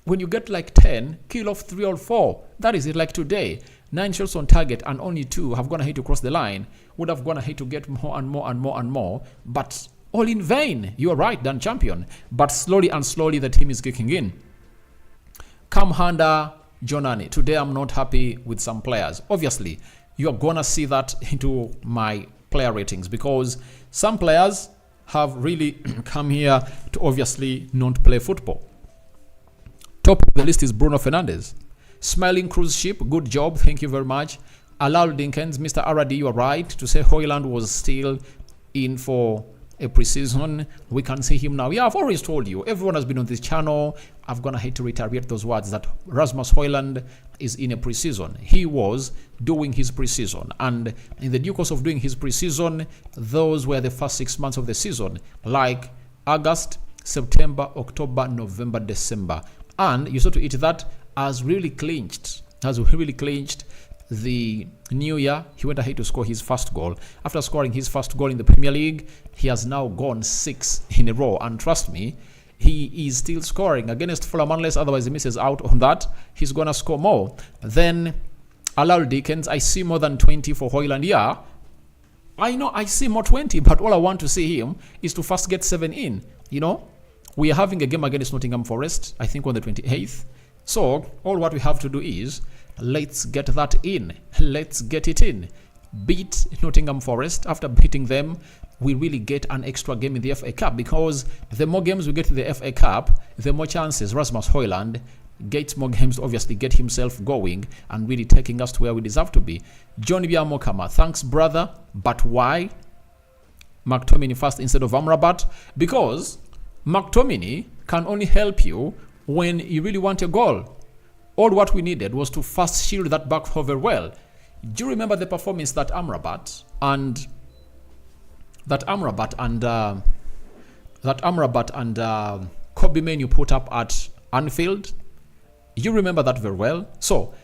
when you get like 10, kill off 3 or 4. That is it. Like today, 9 shots on target and only 2 have gone ahead to cross the line. Would have gone ahead to get more and more and more and more. But all in vain. You are right, Dan Champion. But slowly and slowly the team is kicking in. Come under Jonani, today I'm not happy with some players. Obviously, you're going to see that into my player ratings because some players have really come here to obviously not play football. Top of the list is Bruno Fernandes. Smiling cruise ship, good job, thank you very much. Alal Dinkins, Mr. Aradi, you are right to say Hojlund was still in for a preseason. We can see him now. Yeah, I've always told you, everyone has been on this channel. I'm gonna hate to reiterate those words that Rasmus Hojlund is in a preseason. He was doing his preseason, and in the due course of doing his preseason, those were the first 6 months of the season, like August, September, October, November, December. And you saw to it that has really clinched the new year. He went ahead to score his first goal. After scoring his first goal in the Premier League, he has now gone 6 in a row. And trust me, he is still scoring against Fulham unless otherwise he misses out on that. He's going to score more. Then Alal Dickens, I see more than 20 for Hojlund. Yeah, I know I see more 20, but all I want to see him is to first get 7 in. You know, we are having a game against Nottingham Forest, I think on the 28th. So all what we have to do is let's get that in. Let's get it in. Beat Nottingham Forest. After beating them, we really get an extra game in the FA Cup, because the more games we get in the FA Cup, the more chances Rasmus Hojlund gets more games to obviously get himself going and really taking us to where we deserve to be. John Biamokama, thanks brother, but why McTominay first instead of Amrabat? Because McTominay can only help you when you really want a goal. All what we needed was to first shield that back four very well. Do you remember the performance that Amrabat and Kobe Mainoo put up at Anfield? You remember that very well. So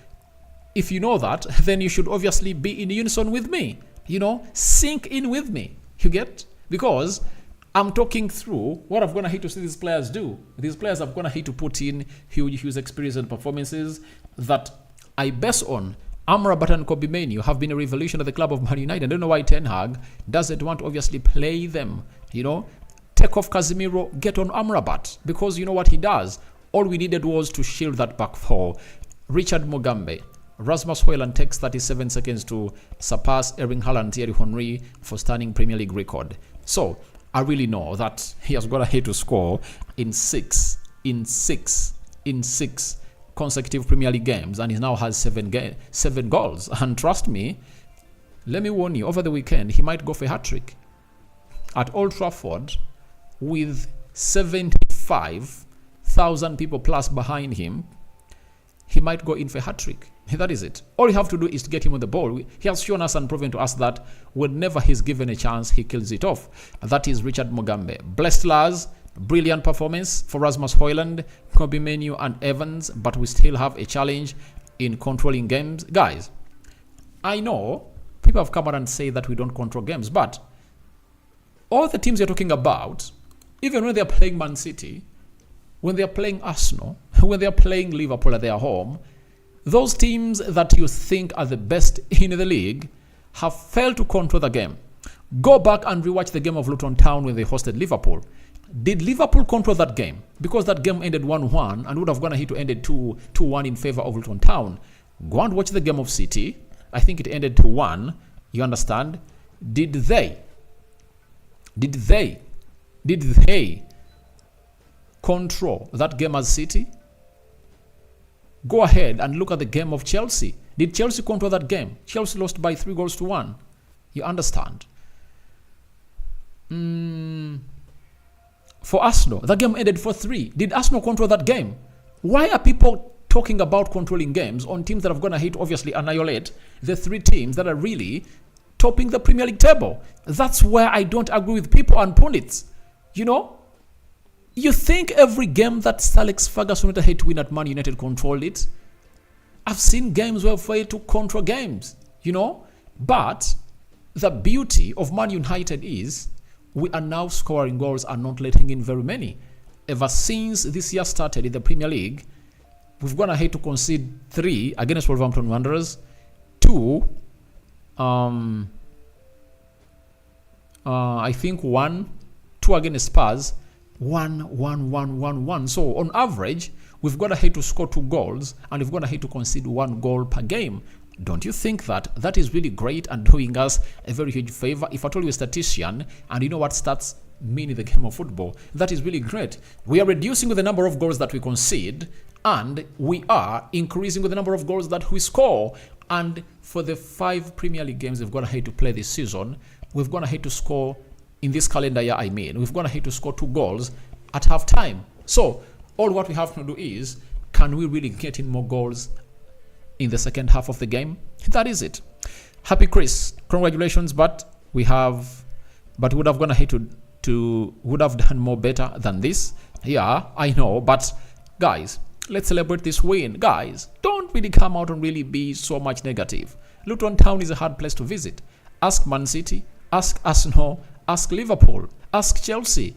if you know that, then you should obviously be in unison with me. You know, sink in with me. You get? Because I'm talking through what I'm going to hate to see these players do. These players are going to hate to put in huge experience and performances that I base on. Amrabat and Kobe Mainoo have been a revolution at the club of Man United. I don't know why Ten Hag doesn't want to obviously play them. You know, take off Casemiro, get on Amrabat, because you know what he does. All we needed was to shield that back four. Richard Mugambe. Rasmus Hojlund takes 37 seconds to surpass Erling Haaland, Thierry Henry for stunning Premier League record. So I really know that he has got ahead to score in six consecutive Premier League games, and he now has 7 goals. And trust me, let me warn you, over the weekend he might go for a hat-trick at Old Trafford with 75,000 people plus behind him. He might go in for a hat-trick. That is it. All you have to do is to get him on the ball. He has shown us and proven to us that whenever he's given a chance, he kills it off. That is Richard Mugambe. Blessed Lars, brilliant performance for Rasmus Hojlund, Kobe Mainoo and Evans, but we still have a challenge in controlling games. Guys, I know people have come out and say that we don't control games, but all the teams you're talking about, even when they're playing Man City, when they're playing Arsenal, when they're playing Liverpool at their home, those teams that you think are the best in the league have failed to control the game. Go back and rewatch the game of Luton Town when they hosted Liverpool. Did Liverpool control that game? Because that game ended 1-1 and would have gone ahead to ended 2-1 in favor of Luton Town. Go and watch the game of City. I think it ended 2-1. You understand? Did they control that game as City? Go ahead and look at the game of Chelsea. Did Chelsea control that game? Chelsea lost by 3-1. You understand? For Arsenal, the game ended 4-3. Did Arsenal control that game? Why are people talking about controlling games on teams that have gone ahead to obviously annihilate the 3 teams that are really topping the Premier League table? That's where I don't agree with people and pundits. You know? You think every game that Sir Alex Ferguson went ahead to win at Man United controlled it? I've seen games where we failed to control games, you know? But the beauty of Man United is we are now scoring goals and not letting in very many. Ever since this year started in the Premier League, we've gone ahead to concede 3 against Wolverhampton Wanderers, 2, I think 1, 2 against Spurs, 1. So on average, we've gone ahead to score 2 goals, and we've gone ahead to concede 1 goal per game. Don't you think that is really great and doing us a very huge favor? If I told you a statistician, and you know what stats mean in the game of football, that is really great. We are reducing the number of goals that we concede, and we are increasing the number of goals that we score. And for the 5 Premier League games we've gone ahead to play this season, we've gone ahead to score, in this calendar year we've gone ahead to score 2 goals at half time. So all what we have to do is, can we really get in more goals in the second half of the game? That is it. Happy Chris, congratulations, but we would have gone ahead would have done more better than this. Yeah, I know, but guys, let's celebrate this win. Guys, don't really come out and really be so much negative. Luton Town is a hard place to visit. Ask Man City, ask Arsenal, ask Liverpool, ask Chelsea,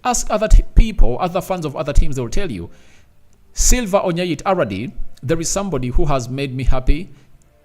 ask other people, other fans of other teams. They will tell you. Silva Onyayit Aradi, there is somebody who has made me happy.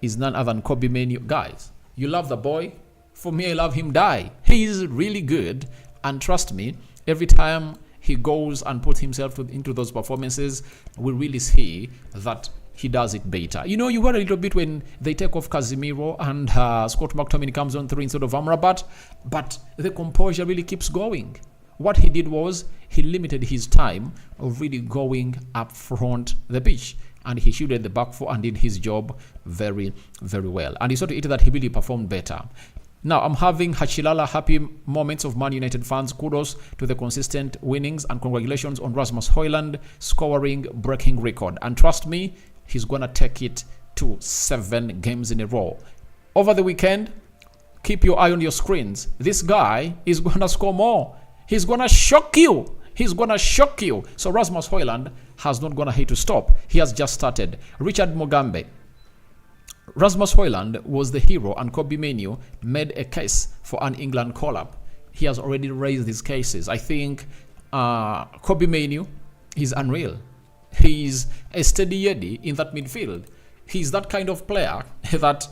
Is none other than Kobe Mainoo. Guys, you love the boy. For me, I love him die. He is really good, and trust me, every time he goes and puts himself into those performances, we really see that he does it better. You know, you worry a little bit when they take off Casemiro and Scott McTominay comes on through instead of Amrabat, but the composure really keeps going. What he did was he limited his time of really going up front the pitch, and he shielded the back four and did his job very, very well. And he saw to it that he really performed better. Now, I'm having Hachilala happy moments of Man United fans. Kudos to the consistent winnings, and congratulations on Rasmus Hojlund scoring breaking record. And trust me, he's going to take it to 7 games in a row. Over the weekend, keep your eye on your screens. This guy is going to score more. He's going to shock you. He's going to shock you. So Rasmus Hojlund has not gone ahead to stop. He has just started. Richard Mugambe. Rasmus Hojlund was the hero, and Kobe Mainoo made a case for an England call-up. He has already raised his cases. I think Kobe Mainoo is unreal. He's a steady Eddie in that midfield. He's that kind of player that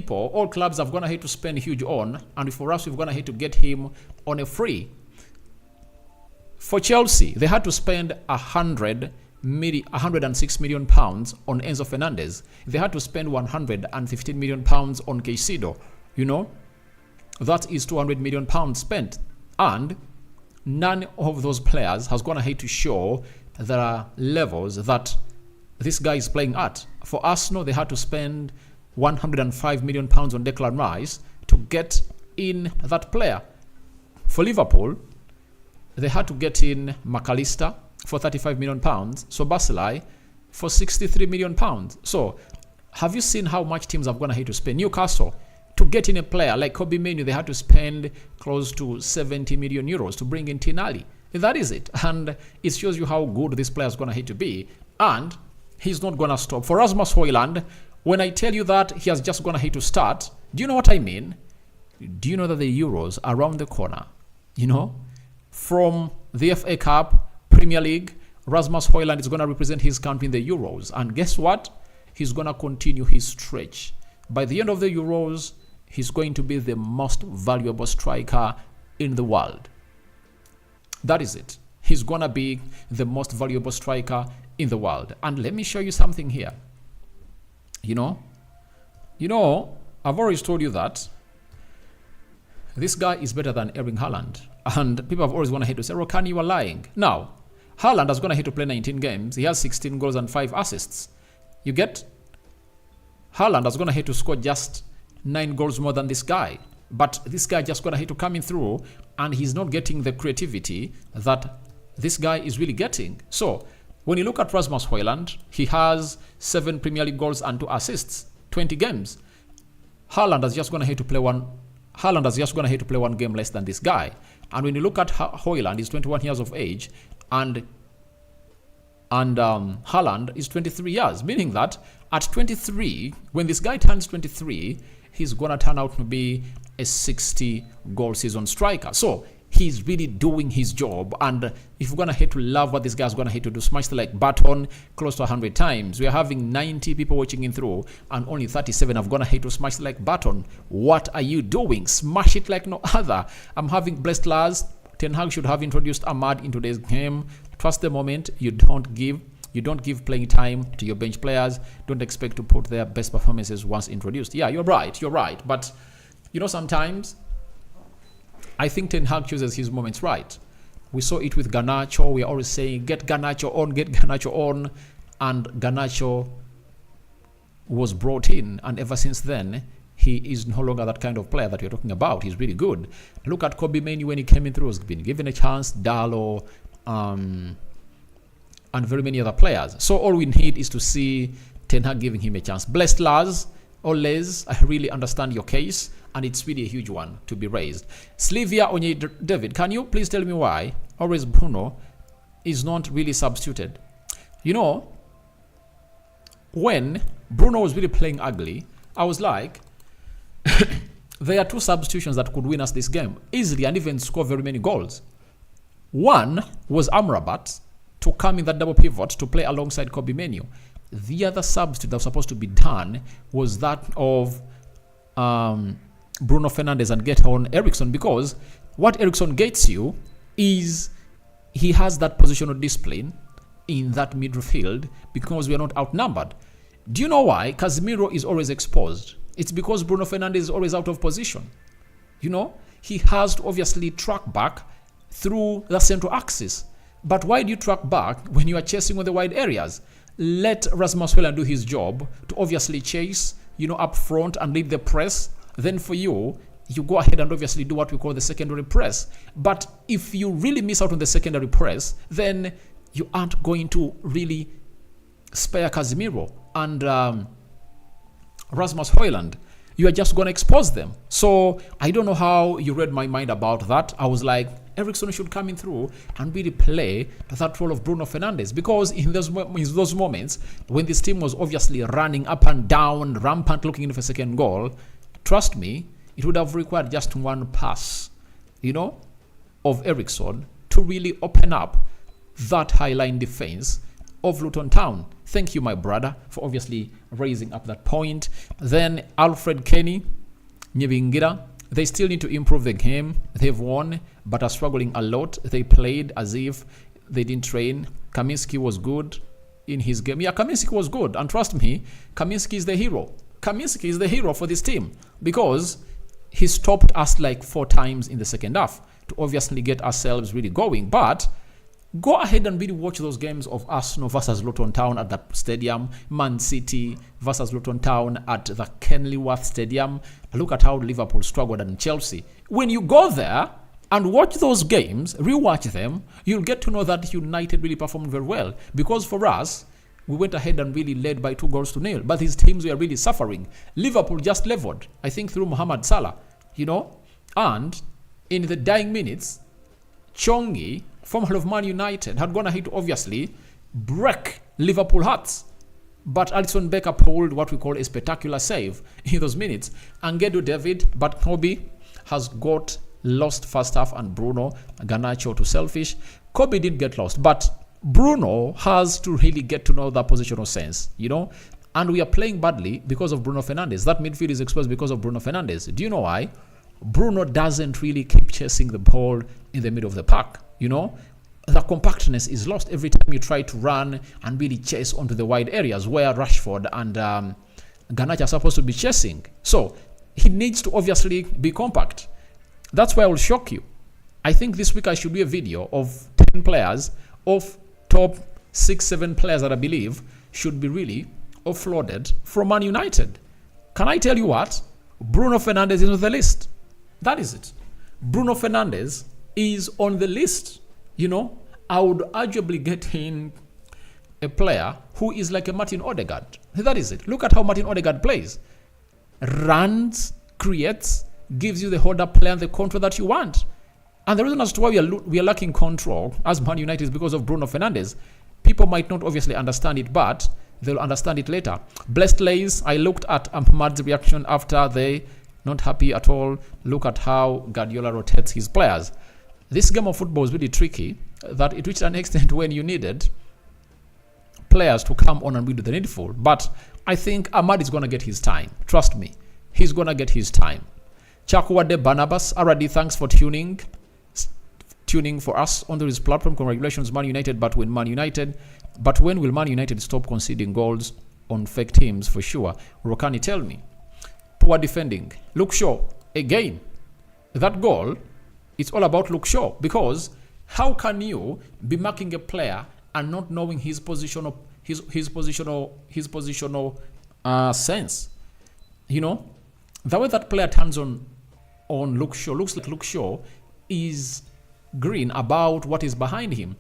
all clubs have gone ahead to spend huge on, and for us, we've gone ahead to get him on a free. For Chelsea, they had to spend 106 million pounds on Enzo Fernandez. They had to spend 115 million pounds on Caicedo. You know, that is 200 million pounds spent, and none of those players has gone ahead to show the levels that this guy is playing at. For Arsenal, they had to spend 105 million pounds on Declan Rice to get in that player. For Liverpool, they had to get in McAllister for 35 million pounds, so Basilai for 63 million pounds. So have you seen how much teams have gone ahead to spend? Newcastle, to get in a player like Kobe Mainoo, they had to spend close to 70 million euros to bring in Tinali. That is it. And it shows you how good this player is going to hate to be. And he's not going to stop. For Rasmus Hojlund, when I tell you that he has just gone ahead to start, do you know what I mean? Do you know that the Euros are around the corner? You know, from the FA Cup, Premier League, Rasmus Hojlund is going to represent his country in the Euros. And guess what? He's going to continue his stretch. By the end of the Euros, he's going to be the most valuable striker in the world. That is it. He's going to be the most valuable striker in the world. And let me show you something here. You know, I've always told you that this guy is better than Erling Haaland. And people have always gone ahead to say, Rokani, you are lying. Now, Haaland has gone ahead to play 19 games. He has 16 goals and 5 assists. You get? Haaland has gone ahead to score just 9 goals more than this guy. But this guy just gone ahead to come in through, and he's not getting the creativity that this guy is really getting. So, when you look at Rasmus Hojlund, he has 7 Premier League goals and 2 assists, 20 games. Haaland has just gone ahead to play one game less than this guy. And when you look at Hojlund, he's 21 years of age, and Haaland is 23 years, meaning that at 23, when this guy turns 23, he's going to turn out to be a 60-goal season striker. So he's really doing his job. And if you're going to hate to love what this guy's going to hate to do, smash the like button close to 100 times. We're having 90 people watching in through, and only 37 have gone ahead to smash the like button. What are you doing? Smash it like no other. I'm having blessed Lars. Ten Hag should have introduced Ahmad in today's game. Trust the moment. You don't give You don't give playing time to your bench players. Don't expect to put their best performances once introduced. Yeah, you're right. But, sometimes I think Ten Hag chooses his moments right. We saw it with Garnacho. We are always saying, get Garnacho on. And Garnacho was brought in. And ever since then, he is no longer that kind of player that you're talking about. He's really good. Look at Kobe Mainoo when he came in through. He's been given a chance. Darlow, and very many other players. So all we need is to see Ten Hag giving him a chance. Blessed Lars, Les, I really understand your case. And it's really a huge one to be raised. Slivia Onye David, can you please tell me why always Bruno is not really substituted? When Bruno was really playing ugly, I was like, there are two substitutions that could win us this game easily and even score very many goals. One was Amrabat to come in that double pivot to play alongside Kobe Mainoo. The other substitute that was supposed to be done was that of Bruno Fernandes and get on Eriksen, because what Eriksen gets you is he has that positional discipline in that midfield because we are not outnumbered. Do you know why Casemiro is always exposed? It's because Bruno Fernandes is always out of position. He has to obviously track back through the central axis. But why do you track back when you are chasing on the wide areas? Let Rasmus Hojlund do his job to obviously chase, up front and lead the press. Then for you go ahead and obviously do what we call the secondary press. But if you really miss out on the secondary press, then you aren't going to really spare Casemiro and Rasmus Hojlund. You are just going to expose them. So I don't know how you read my mind about that. I was like, Eriksen should come in through and really play that role of Bruno Fernandes, because in those moments when this team was obviously running up and down, rampant, looking in for a second goal, trust me, it would have required just one pass, of Eriksen to really open up that high-line defense of Luton Town. Thank you, my brother, for obviously raising up that point. Then Alfred Kenny, Nyevingira, they still need to improve the game. They've won, but are struggling a lot. They played as if they didn't train. Kaminski was good in his game. Yeah, Kaminski was good. And trust me, Kaminski is the hero. Kaminski is the hero for this team because he stopped us like 4 times in the second half to obviously get ourselves really going. But go ahead and really watch those games of Arsenal versus Luton Town at that stadium, Man City versus Luton Town at the Kenilworth Stadium. Look at how Liverpool struggled and Chelsea. When you go there and watch those games, rewatch them, you'll get to know that United really performed very well. Because for us, we went ahead and really led by 2-0. But these teams were really suffering. Liverpool just leveled, I think, through Mohamed Salah, And in the dying minutes, Chongi, former of Man United, had gone ahead to obviously break Liverpool hearts. But Alisson Becker pulled what we call a spectacular save in those minutes. Angedo David, but Kobe has got lost first half, and Bruno, Garnacho to selfish. Kobe didn't get lost, but Bruno has to really get to know that positional sense, And we are playing badly because of Bruno Fernandes. That midfield is exposed because of Bruno Fernandes. Do you know why? Bruno doesn't really keep chasing the ball in the middle of the park, The compactness is lost every time you try to run and really chase onto the wide areas where Rashford and Garnacho are supposed to be chasing. So he needs to obviously be compact. That's why I will shock you. I think this week I should do a video of 10 players of top 6-7 players that I believe should be really offloaded from Man United. Can I tell you what? Bruno Fernandes is on the list. That is it. Bruno Fernandes is on the list. I would arguably get in a player who is like a Martin Odegaard. That is it. Look at how Martin Odegaard plays. Runs, creates, gives you the hold-up play and the control that you want. And the reason as to why we are lacking control as Man United is because of Bruno Fernandes. People might not obviously understand it, but they'll understand it later. Blessed Lays, I looked at Ahmad's reaction after they not happy at all. Look at how Guardiola rotates his players. This game of football is really tricky, that it reached an extent when you needed players to come on and do the needful. But I think Ahmad is going to get his time. Trust me. He's going to get his time. Chakwade Barnabas, already thanks for tuning tuning for us on this platform. Congratulations, Man United. But when will Man United stop conceding goals on fake teams for sure? Rokani, tell me. Poor defending. Luke Shaw, again, that goal, it's all about Luke Shaw, because how can you be marking a player and not knowing his positional sense? You know, the way that player turns on Luke Shaw looks like Luke Shaw is green about what is behind him.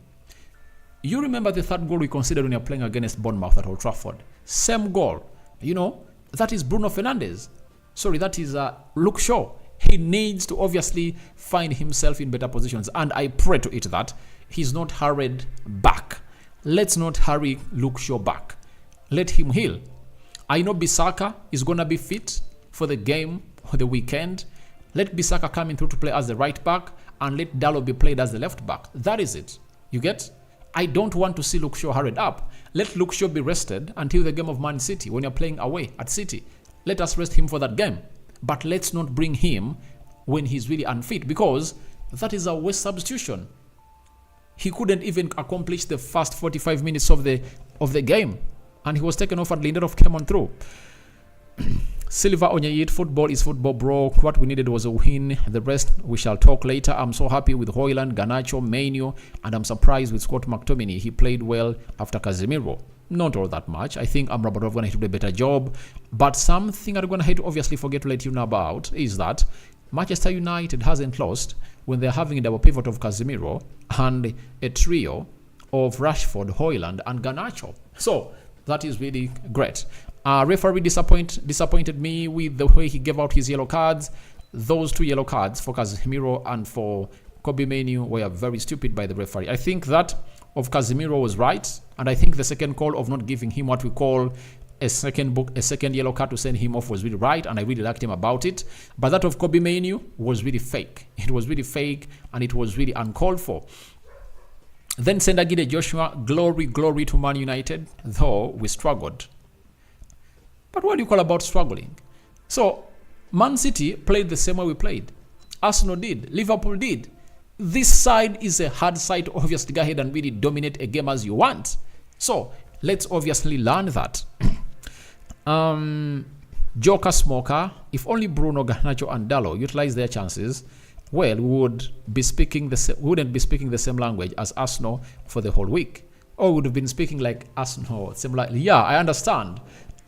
You remember the third goal we considered when you're playing against Bournemouth at Old Trafford? Same goal. You know, that is Bruno Fernandes. Sorry, that is Luke Shaw. He needs to obviously find himself in better positions. And I pray to it that he's not hurried back. Let's not hurry Luke Shaw back. Let him heal. I know Bissaka is going to be fit for the game or the weekend. Let Bissaka come in through to play as the right back and let Dalot be played as the left back. That is it. You get? I don't want to see Luke Shaw hurried up. Let Luke Shaw be rested until the game of Man City when you're playing away at City. Let us rest him for that game. But let's not bring him when he's really unfit, because that is a waste substitution. He couldn't even accomplish the first 45 minutes of the game, and he was taken off and Lindelof came on through. Silva Onyayit, football is football, bro. What we needed was a win. The rest we shall talk later. I'm so happy with Hojlund, Garnacho, Mainoo, and I'm surprised with Scott McTominay. He played well after Casemiro. Not all that much. I think Amrabatov going to do a better job. But something I'm going to obviously forget to let you know about is that Manchester United hasn't lost when they're having a double pivot of Casemiro and a trio of Rashford, Hojlund, and Garnacho. So that is really great. Referee disappointed me with the way he gave out his yellow cards. Those 2 yellow cards for Casemiro and for Kobbie Mainoo were very stupid by the referee. I think that of Casemiro was right, and I think the second call of not giving him what we call a second yellow card to send him off was really right, and I really liked him about it. But that of Kobbie Mainoo was really fake. It was really fake, and it was really uncalled for. Then Sendagide Joshua, glory to Man United, though we struggled. But what do you call about struggling? So, Man City played the same way we played. Arsenal did. Liverpool did. This side is a hard side to obviously go ahead and really dominate a game as you want. So, let's obviously learn that. Joker Smoker, if only Bruno, Garnacho, and Dalot utilize their chances, well, we wouldn't be speaking the same language as Arsenal for the whole week. Or we would have been speaking like Arsenal, similarly. Yeah, I understand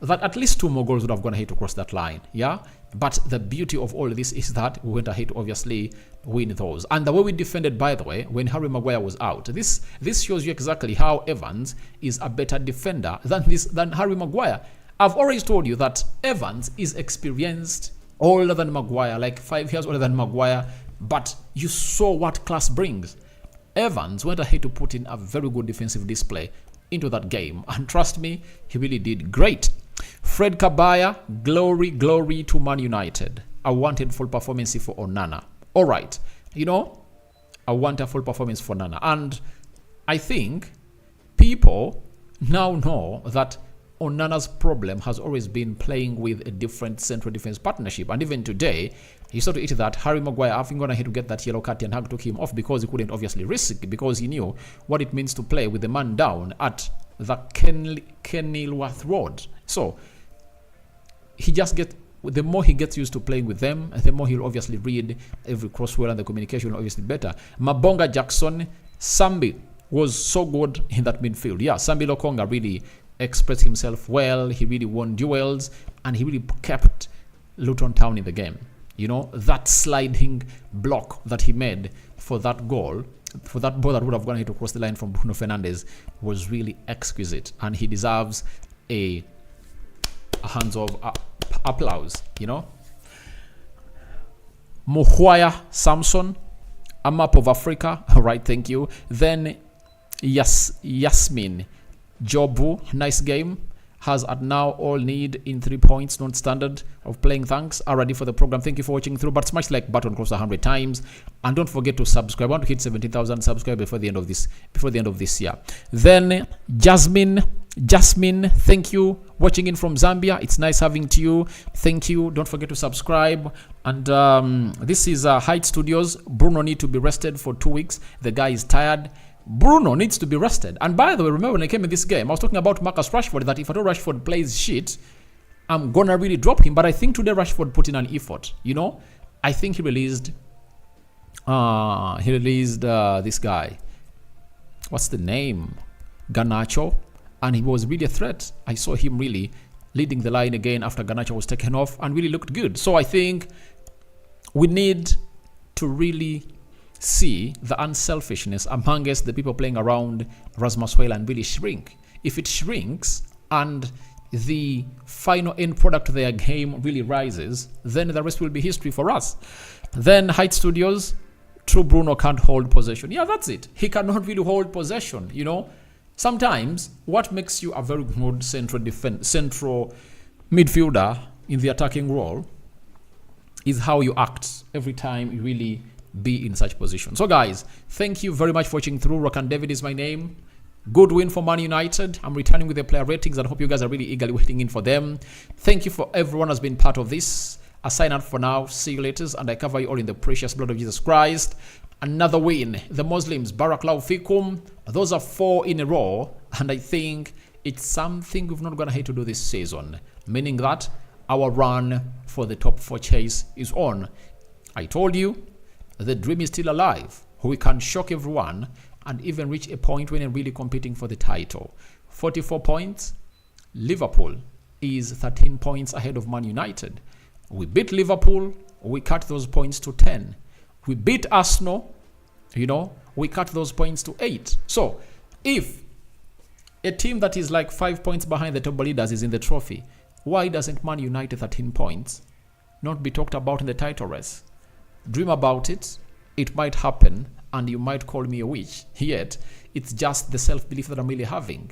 that at least 2 more goals would have gone ahead to cross that line. Yeah, but the beauty of all this is that we went ahead to obviously win those. And the way we defended, by the way, when Harry Maguire was out, this shows you exactly how Evans is a better defender than Harry Maguire. I've always told you that Evans is experienced, older than Maguire, like 5 years older than Maguire, but you saw what class brings. Evans went ahead to put in a very good defensive display into that game, and trust me, he really did great. Fred Kabaya, glory to Man United. I wanted full performance for Onana. All right, I want a full performance for Onana, and I think people now know that Onana's problem has always been playing with a different central defense partnership, and even today he started to eat that. Harry Maguire, having gone ahead to get that yellow card, and Hag took him off because he couldn't obviously risk it, because he knew what it means to play with the man down at the Kenilworth Road. So he just the more he gets used to playing with them, the more he'll obviously read every cross well, and the communication will obviously better. Mabonga Jackson, Sambi was so good in that midfield. Yeah, Sambi Lokonga really expressed himself well. He really won duels, and he really kept Luton Town in the game. That sliding block that he made for that goal, for that ball that would have gone ahead to cross the line from Bruno Fernandes, was really exquisite, and he deserves a hands of applause. Muhwaya Samson, a map of Africa. All right, thank you. Then Yasmin Jobu, nice game. Has at now all need in 3 points, not standard of playing. Thanks. Are ready for the program. Thank you for watching through. But smash like button close 100 times, and don't forget to subscribe. I want to hit 17,000 subscribers before the end of this year. Then Jasmine, thank you. Watching in from Zambia. It's nice having you. Thank you. Don't forget to subscribe. And this is Height Studios. Bruno need to be rested for 2 weeks. The guy is tired. Bruno needs to be rested. And by the way, remember when I came in this game, I was talking about Marcus Rashford, that if I know Rashford plays shit, I'm going to really drop him. But I think today Rashford put in an effort. You know, I think he released this guy. What's the name? Garnacho. And he was really a threat. I saw him really leading the line again after Garnacho was taken off and really looked good. So I think we need to really see the unselfishness amongst the people playing around Rasmus Hojlund really shrink. If it shrinks and the final end product of their game really rises, then the rest will be history for us. Then Height Studios, true Bruno can't hold possession. Yeah, that's it. He cannot really hold possession, you know. Sometimes what makes you a very good central midfielder in the attacking role is how you act every time you really be in such position. So guys, thank you very much for watching through. Rock and David is my name. Good win for Man United. I'm returning with the player ratings and I hope you guys are really eagerly waiting in for them. Thank you for everyone who's been part of this. I sign out for now. See you later, and I cover you all in the precious blood of Jesus Christ. Another win. The Muslims, Barakallahu Fikum. Those are 4 in a row, and I think it's something we've not gonna hate to do this season. Meaning that our run for the top 4 chase is on. I told you, the dream is still alive. We can shock everyone and even reach a point when we're really competing for the title. 44 points. Liverpool is 13 points ahead of Man United. We beat Liverpool, we cut those points to 10. We beat Arsenal, you know, we cut those points to 8. So, if a team that is like 5 points behind the top leaders is in the trophy, why doesn't Man United 13 points not be talked about in the title race? Dream about it. It might happen, and you might call me a witch. Yet, it's just the self-belief that I'm really having.